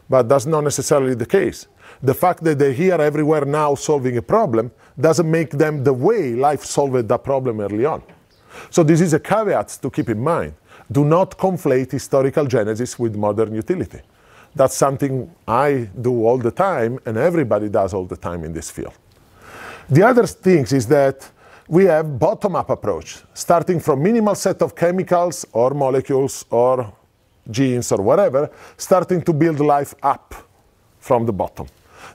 But that's not necessarily the case. The fact that they're here everywhere now solving a problem doesn't make them the way life solved that problem early on. So this is a caveat to keep in mind. Do not conflate historical genesis with modern utility. That's something I do all the time, and everybody does all the time in this field. The other thing is that we have bottom-up approach, starting from minimal set of chemicals or molecules or genes or whatever, starting to build life up from the bottom.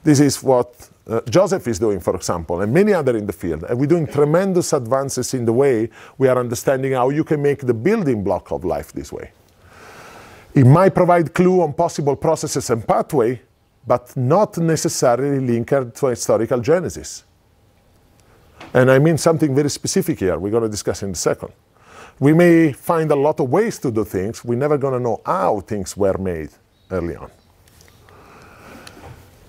This is what Joseph is doing, for example, and many others in the field. And we're doing tremendous advances in the way we are understanding how you can make the building block of life this way. It might provide clue on possible processes and pathway, but not necessarily linked to historical genesis. And I mean something very specific here we're going to discuss in a second. We may find a lot of ways to do things. We're never going to know how things were made early on.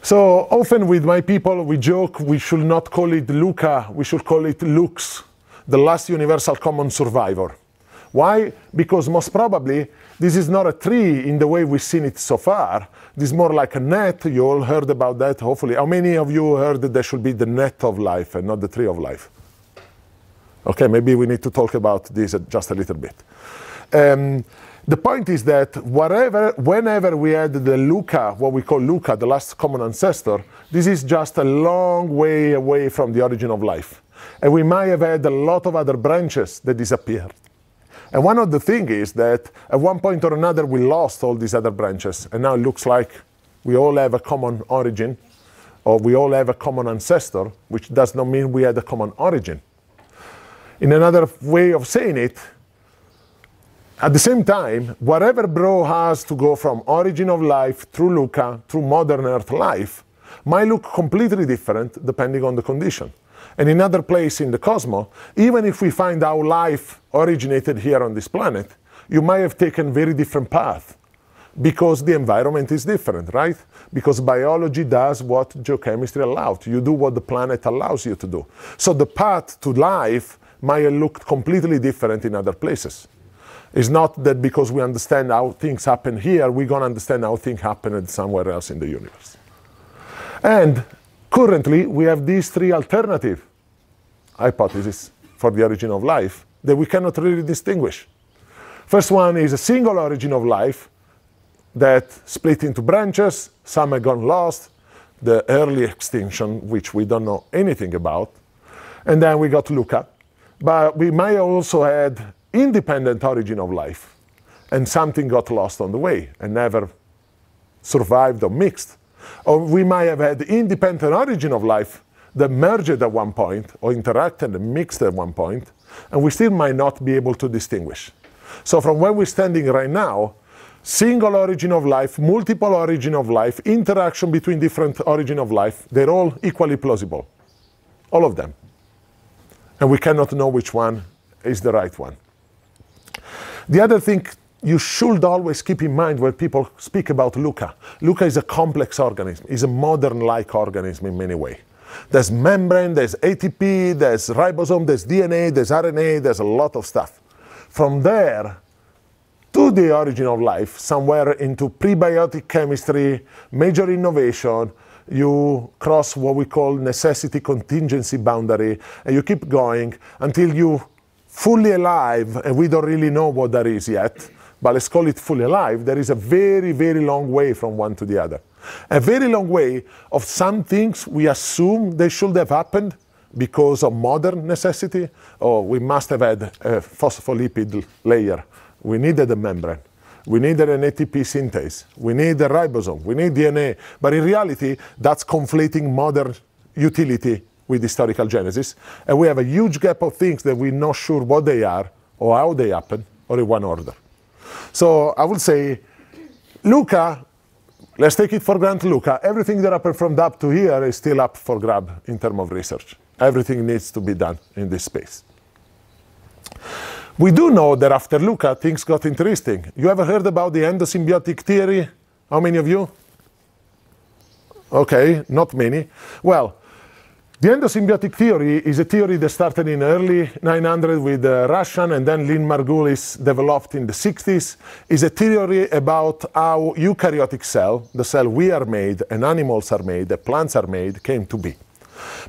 So often with my people, we joke we should not call it Luca, we should call it Lux, the last universal common survivor. Why? Because most probably this is not a tree in the way we've seen it so far. This is more like a net. You all heard about that, hopefully. How many of you heard that there should be the net of life and not the tree of life? Okay, maybe we need to talk about this just a little bit. The point is that whenever we had the Luca, what we call Luca, the last common ancestor, this is just a long way away from the origin of life. And we might have had a lot of other branches that disappeared. And one of the things is that at one point or another we lost all these other branches. And now it looks like we all have a common origin, or we all have a common ancestor, which does not mean we had a common origin. In another way of saying it, at the same time, whatever bro has to go from origin of life through Luca, through modern Earth life, might look completely different depending on the condition. And in other places in the cosmos, even if we find how life originated here on this planet, you might have taken very different path because the environment is different, right? Because biology does what geochemistry allows. You do what the planet allows you to do. So the path to life might have looked completely different in other places. It's not that because we understand how things happen here, we're going to understand how things happen somewhere else in the universe. And currently, we have these three alternative hypotheses for the origin of life that we cannot really distinguish. First one is a single origin of life that split into branches. Some have gone lost. The early extinction, which we don't know anything about. And then we got Luca. But we might also had independent origin of life, and something got lost on the way and never survived or mixed. Or we might have had independent origin of life that merged at one point or interacted and mixed at one point, and we still might not be able to distinguish. So from where we're standing right now, single origin of life, multiple origin of life, interaction between different origin of life, they're all equally plausible, all of them. And we cannot know which one is the right one. The other thing you should always keep in mind when people speak about Luca. Luca is a complex organism. It's a modern-like organism in many ways. There's membrane, there's ATP, there's ribosome, there's DNA, there's RNA, there's a lot of stuff. From there to the origin of life, somewhere into prebiotic chemistry, major innovation, you cross what we call necessity contingency boundary, and you keep going until you fully alive, and we don't really know what that is yet, but let's call it fully alive. There is a very, very long way from one to the other. A very long way of some things we assume they should have happened because of modern necessity, or we must have had a phospholipid layer. We needed a membrane. We needed an ATP synthase. We need a ribosome. We need DNA. But in reality, that's conflating modern utility with historical genesis. And we have a huge gap of things that we're not sure what they are, or how they happen, or in what order. So I would say, Luca, let's take it for granted, Luca. Everything that happened from up to here is still up for grab in terms of research. Everything needs to be done in this space. We do know that after Luca, things got interesting. You ever heard about the endosymbiotic theory? How many of you? Okay, not many. Well, the endosymbiotic theory is a theory that started in early 900 with Russian, and then Lynn Margulis developed in the 60s. It's a theory about how eukaryotic cell, the cell we are made, and animals are made, the plants are made, came to be.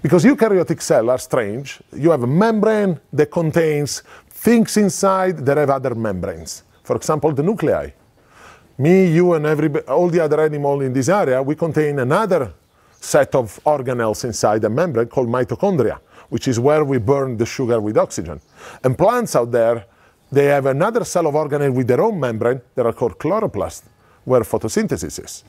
Because eukaryotic cells are strange. You have a membrane that contains things inside that have other membranes. For example, the nuclei. Me, you, and all the other animals in this area, we contain another set of organelles inside a membrane called mitochondria, which is where we burn the sugar with oxygen. And plants out there, they have another cell of organelle with their own membrane that are called chloroplast, where photosynthesis is.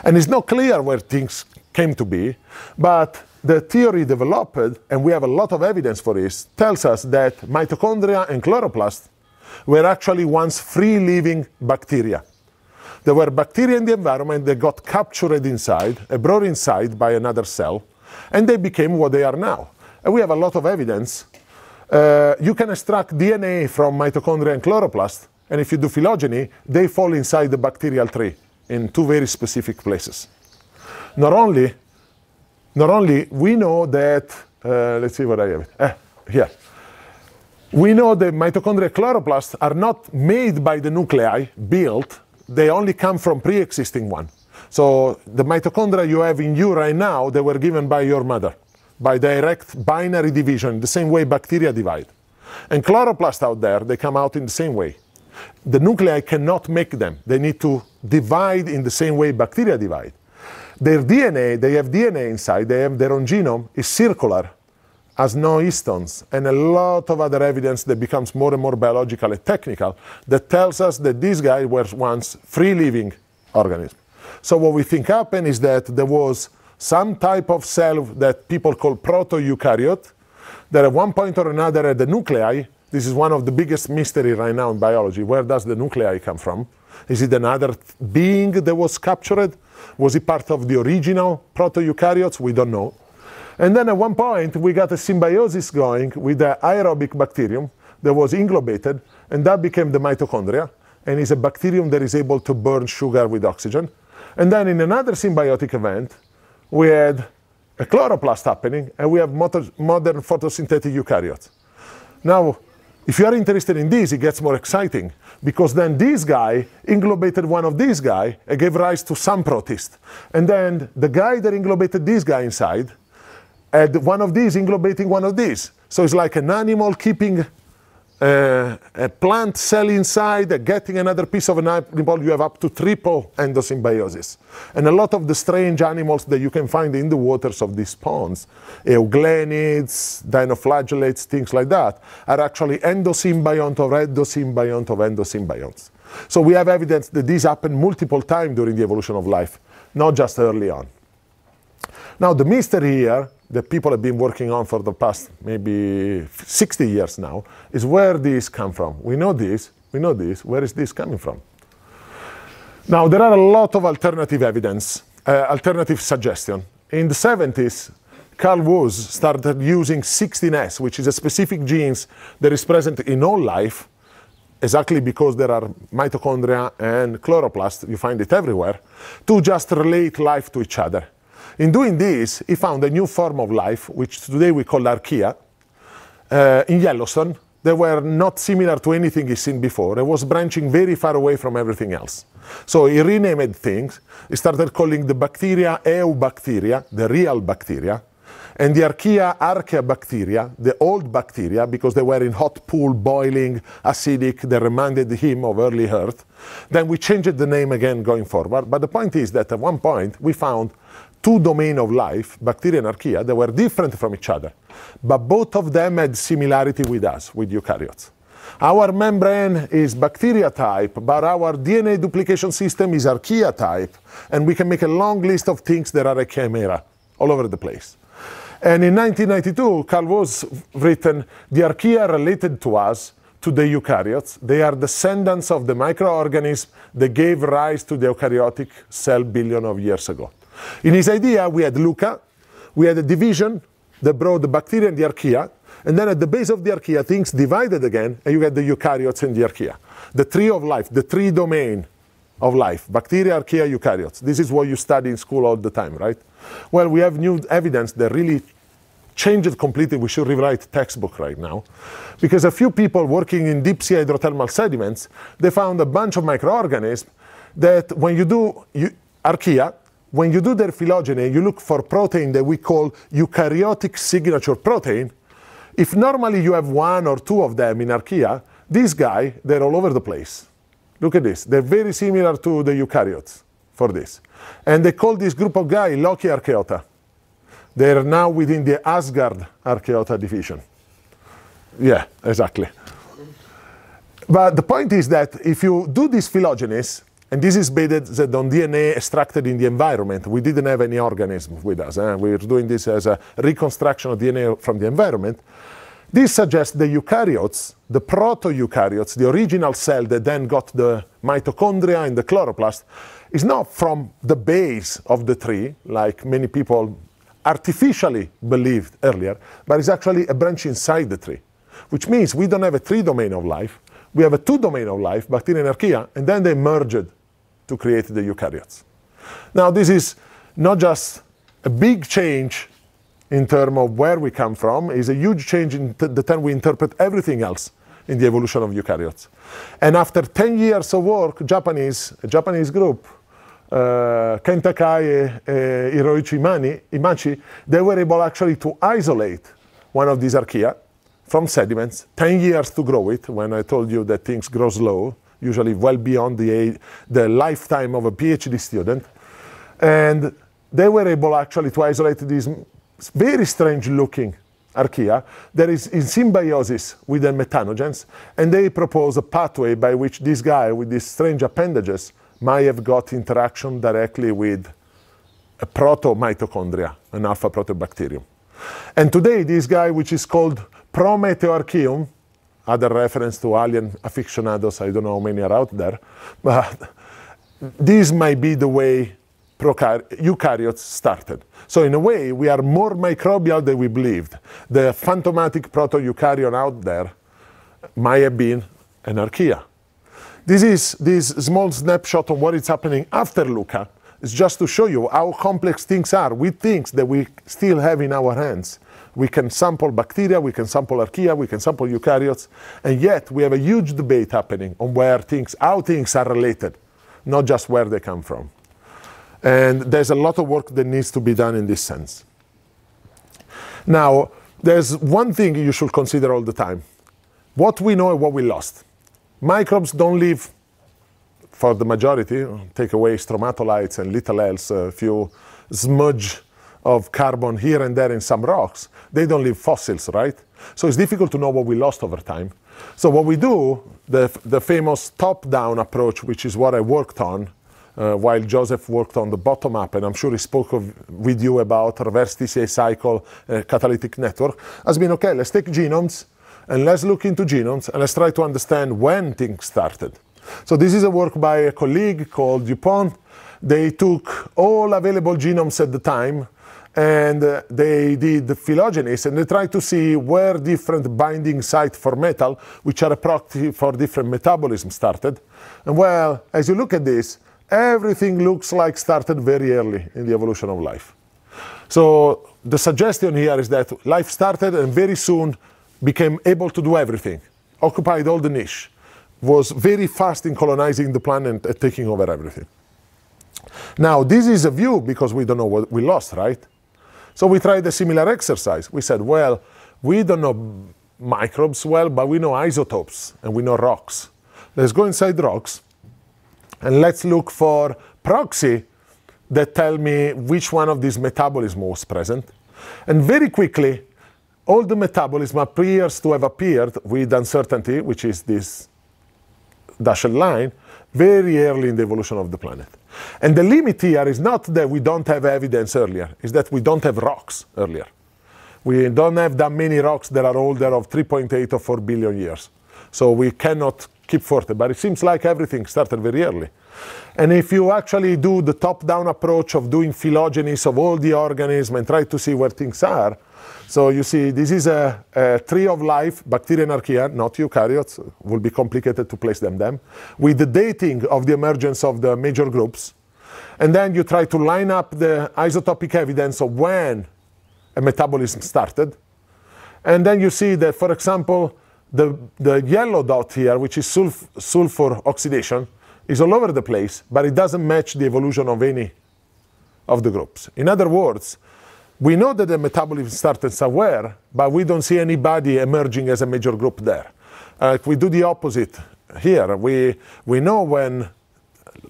And it's not clear where things came to be, but the theory developed, and we have a lot of evidence for this, tells us that mitochondria and chloroplast were actually once free-living bacteria. There were bacteria in the environment that got captured inside, brought inside by another cell, and they became what they are now. And we have a lot of evidence. You can extract DNA from mitochondria and chloroplast, and if you do phylogeny, they fall inside the bacterial tree in two very specific places. Not only we know that, let's see what I have here. We know that mitochondria and chloroplasts are not made by the nuclei, built. They only come from pre-existing one. So the mitochondria you have in you right now, they were given by your mother, by direct binary division, the same way bacteria divide. And chloroplasts out there, they come out in the same way. The nuclei cannot make them. They need to divide in the same way bacteria divide. Their DNA, they have DNA inside, they have their own genome, is circular, has no histones, and a lot of other evidence that becomes more and more biological and technical that tells us that these guys were once free-living organisms. So what we think happened is that there was some type of cell that people call proto-eukaryote that at one point or another had the nuclei. This is one of the biggest mysteries right now in biology. Where does the nuclei come from? Is it another being that was captured? Was it part of the original proto-eukaryotes? We don't know. And then at one point, we got a symbiosis going with the aerobic bacterium that was inglobated, and that became the mitochondria, and is a bacterium that is able to burn sugar with oxygen. And then in another symbiotic event, we had a chloroplast happening, and we have modern photosynthetic eukaryotes. Now, if you are interested in this, it gets more exciting, because then this guy inglobated one of these guys and gave rise to some protist. And then the guy that inglobated this guy inside had one of these inglobating one of these. So it's like an animal keeping a plant cell inside, getting another piece of an animal. You have up to triple endosymbiosis. And a lot of the strange animals that you can find in the waters of these ponds, euglenids, dinoflagellates, things like that, are actually endosymbiont or endosymbiont of endosymbionts. So we have evidence that this happened multiple times during the evolution of life, not just early on. Now the mystery here that people have been working on for the past maybe 60 years now is where these come from. We know this, where is this coming from? Now there are a lot of alternative evidence, alternative suggestion. In the 70s, Carl Woese started using 16S, which is a specific genes that is present in all life, exactly because there are mitochondria and chloroplasts, you find it everywhere, to just relate life to each other. In doing this, he found a new form of life, which today we call archaea, in Yellowstone, they were not similar to anything he's seen before. It was branching very far away from everything else. So he renamed things. He started calling the bacteria eubacteria, the real bacteria, and the archaea archaebacteria, the old bacteria, because they were in hot pool, boiling, acidic. They reminded him of early Earth. Then we changed the name again going forward. But the point is that at one point we found two domains of life, bacteria and archaea, that were different from each other. But both of them had similarity with us, with eukaryotes. Our membrane is bacteria type, but our DNA duplication system is archaea type. And we can make a long list of things that are a chimera all over the place. And in 1992, Carl Woese written, the archaea related to us, to the eukaryotes. They are descendants of the microorganisms that gave rise to the eukaryotic cell billion of years ago. In his idea, we had Luca, we had a division that brought the bacteria and the archaea, and then at the base of the archaea, things divided again, and you get the eukaryotes and the archaea. The tree of life, the tree domain of life, bacteria, archaea, eukaryotes. This is what you study in school all the time, right? Well, we have new evidence that really changed it completely. We should rewrite textbook right now. Because a few people working in deep sea hydrothermal sediments, they found a bunch of microorganisms that when you do archaea, when you do their phylogeny, you look for protein that we call eukaryotic signature protein. If normally you have one or two of them in archaea, this guy, they're all over the place. Look at this. They're very similar to the eukaryotes for this. And they call this group of guys Loki archaeota. They're now within the Asgard archaeota division. Yeah, exactly. But the point is that if you do these phylogenies, and this is based on DNA extracted in the environment. We didn't have any organism with us. We're doing this as a reconstruction of DNA from the environment. This suggests the eukaryotes, the proto-eukaryotes, the original cell that then got the mitochondria and the chloroplast, is not from the base of the tree, like many people artificially believed earlier, but it's actually a branch inside the tree, which means we don't have a three domain of life. We have a two domain of life, bacteria and archaea, and then they merged to create the eukaryotes. Now, this is not just a big change in terms of where we come from, it's a huge change in the time we interpret everything else in the evolution of eukaryotes. And after 10 years of work, a Japanese group, Kentakai and Hiroichi Imachi, they were able actually to isolate one of these archaea from sediments, 10 years to grow it, when I told you that things grow slow, usually well beyond the lifetime of a PhD student. And they were able actually to isolate these very strange looking archaea that is in symbiosis with the methanogens, and they propose a pathway by which this guy with these strange appendages might have got interaction directly with a proto-mitochondria, an alpha protobacterium. And today, this guy, which is called Prometeoarchaeum, other reference to alien aficionados, I don't know how many are out there, but this might be the way eukaryotes started. So in a way, we are more microbial than we believed. The phantomatic proto-eukaryon out there might have been an archaea. This small snapshot of what is happening after Luca is just to show you how complex things are with things that we still have in our hands. We can sample bacteria, we can sample archaea, we can sample eukaryotes, and yet we have a huge debate happening on how things are related, not just where they come from. And there's a lot of work that needs to be done in this sense. Now, there's one thing you should consider all the time. What we know and what we lost. Microbes don't live, for the majority, take away stromatolites and little else, a few smudge of carbon here and there in some rocks. They don't live fossils, right? So it's difficult to know what we lost over time. So what we do, the famous top-down approach, which is what I worked on, while Joseph worked on the bottom-up, and I'm sure he spoke with you about reverse TCA cycle, catalytic network, has been, okay, let's take genomes, and let's look into genomes, and let's try to understand when things started. So this is a work by a colleague called Dupont. They took all available genomes at the time, and they did the phylogenies, and they tried to see where different binding sites for metal, which are a proxy for different metabolism, started. And well, as you look at this, everything looks like started very early in the evolution of life. So the suggestion here is that life started and very soon became able to do everything. occupied all the niche, was very fast in colonizing the planet and taking over everything. Now, this is a view because we don't know what we lost, right? So we tried a similar exercise. We said, well, we don't know microbes well, but we know isotopes and we know rocks. Let's go inside rocks and let's look for proxy that tell me which one of these metabolisms was present. And very quickly, all the metabolism appears to have appeared with uncertainty, which is this dashed line, very early in the evolution of the planet. And the limit here is not that we don't have evidence earlier, it's that we don't have rocks earlier. We don't have that many rocks that are older of 3.8 or 4 billion years. So we cannot keep forte, but it seems like everything started very early. And if you actually do the top-down approach of doing phylogenies of all the organisms and try to see where things are, so you see this is a tree of life, bacteria and archaea, not eukaryotes, it will be complicated to place them, with the dating of the emergence of the major groups. And then you try to line up the isotopic evidence of when a metabolism started. And then you see that, for example, the yellow dot here, which is sulfur oxidation, is all over the place, but it doesn't match the evolution of any of the groups. In other words, we know that the metabolism started somewhere, but we don't see anybody emerging as a major group there. We do the opposite here. We know when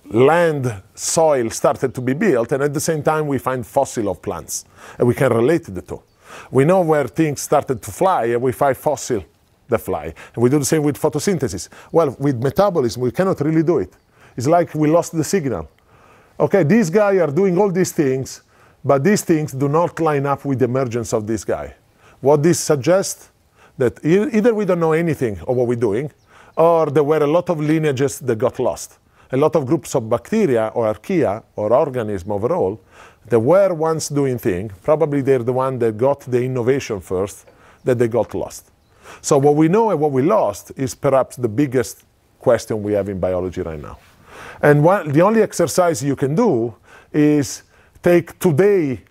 land, soil started to be built, and at the same time we find fossil of plants, and we can relate the two. We know where things started to fly, and we find fossil that fly. And we do the same with photosynthesis. Well, with metabolism, we cannot really do it. It's like we lost the signal. Okay, these guys are doing all these things, but these things do not line up with the emergence of this guy. What this suggests, that either we don't know anything of what we're doing, or there were a lot of lineages that got lost. A lot of groups of bacteria or archaea or organism overall that were once doing things, probably they're the one that got the innovation first, that they got lost. So what we know and what we lost is perhaps the biggest question we have in biology right now. And the only exercise you can do is take today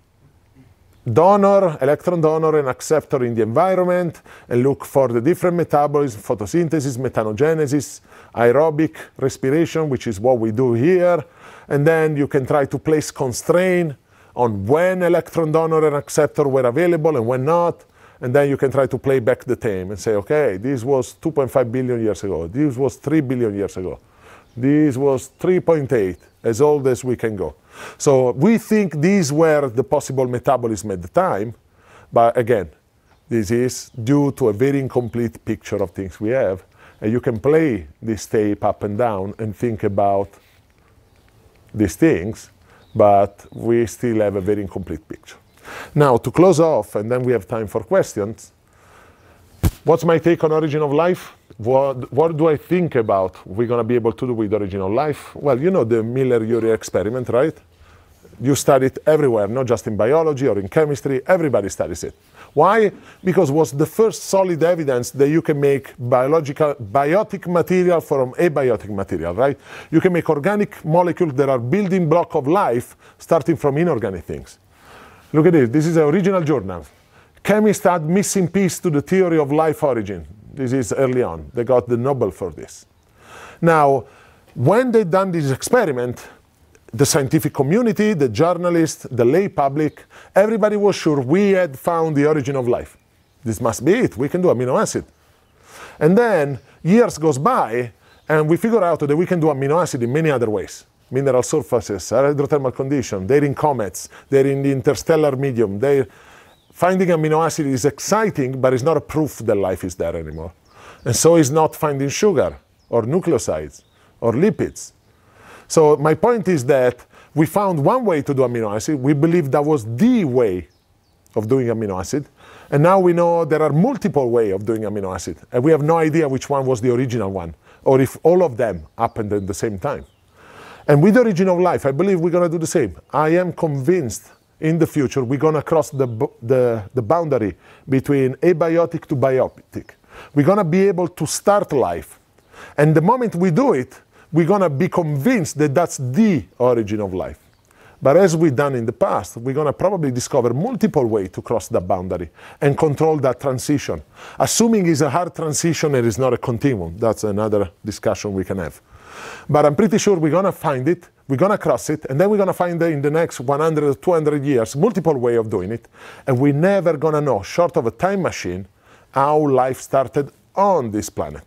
donor, electron donor, and acceptor in the environment and look for the different metabolism, photosynthesis, methanogenesis, aerobic respiration, which is what we do here. And then you can try to place constraint on when electron donor and acceptor were available and when not. And then you can try to play back the tape and say, okay, this was 2.5 billion years ago. This was 3 billion years ago. This was 3.8, as old as we can go. So we think these were the possible metabolism at the time. But again, this is due to a very incomplete picture of things we have. And you can play this tape up and down and think about these things, but we still have a very incomplete picture. Now, to close off, and then we have time for questions, what's my take on origin of life? What do I think about we're going to be able to do with origin of life? Well, you know the Miller-Urey experiment, right? You study it everywhere, not just in biology or in chemistry. Everybody studies it. Why? Because it was the first solid evidence that you can make biotic material from abiotic material, right? You can make organic molecules that are building block of life starting from inorganic things. Look at this. This is the original journal. Chemists add missing piece to the theory of life origin. This is early on. They got the Nobel for this. Now, when they done this experiment, the scientific community, the journalists, the lay public, everybody was sure we had found the origin of life. This must be it. We can do amino acid. And then years goes by, and we figure out that we can do amino acid in many other ways. Mineral surfaces, hydrothermal condition, they're in comets, they're in the interstellar medium. Finding amino acid is exciting, but it's not a proof that life is there anymore. And so is not finding sugar, or nucleosides, or lipids. So my point is that we found one way to do amino acid. We believe that was the way of doing amino acid. And now we know there are multiple ways of doing amino acid. And we have no idea which one was the original one, or if all of them happened at the same time. And with the origin of life, I believe we're going to do the same. I am convinced in the future we're going to cross the boundary between abiotic to biotic. We're going to be able to start life. And the moment we do it, we're going to be convinced that that's the origin of life. But as we've done in the past, we're going to probably discover multiple ways to cross that boundary and control that transition. Assuming it's a hard transition and it's not a continuum. That's another discussion we can have. But I'm pretty sure we're going to find it, we're going to cross it, and then we're going to find in the next 100 or 200 years multiple ways of doing it. And we're never going to know, short of a time machine, how life started on this planet.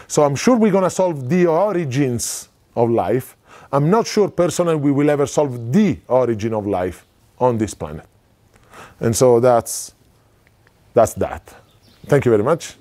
So I'm sure we're going to solve the origins of life. I'm not sure personally we will ever solve the origin of life on this planet. And so that's that. Thank you very much.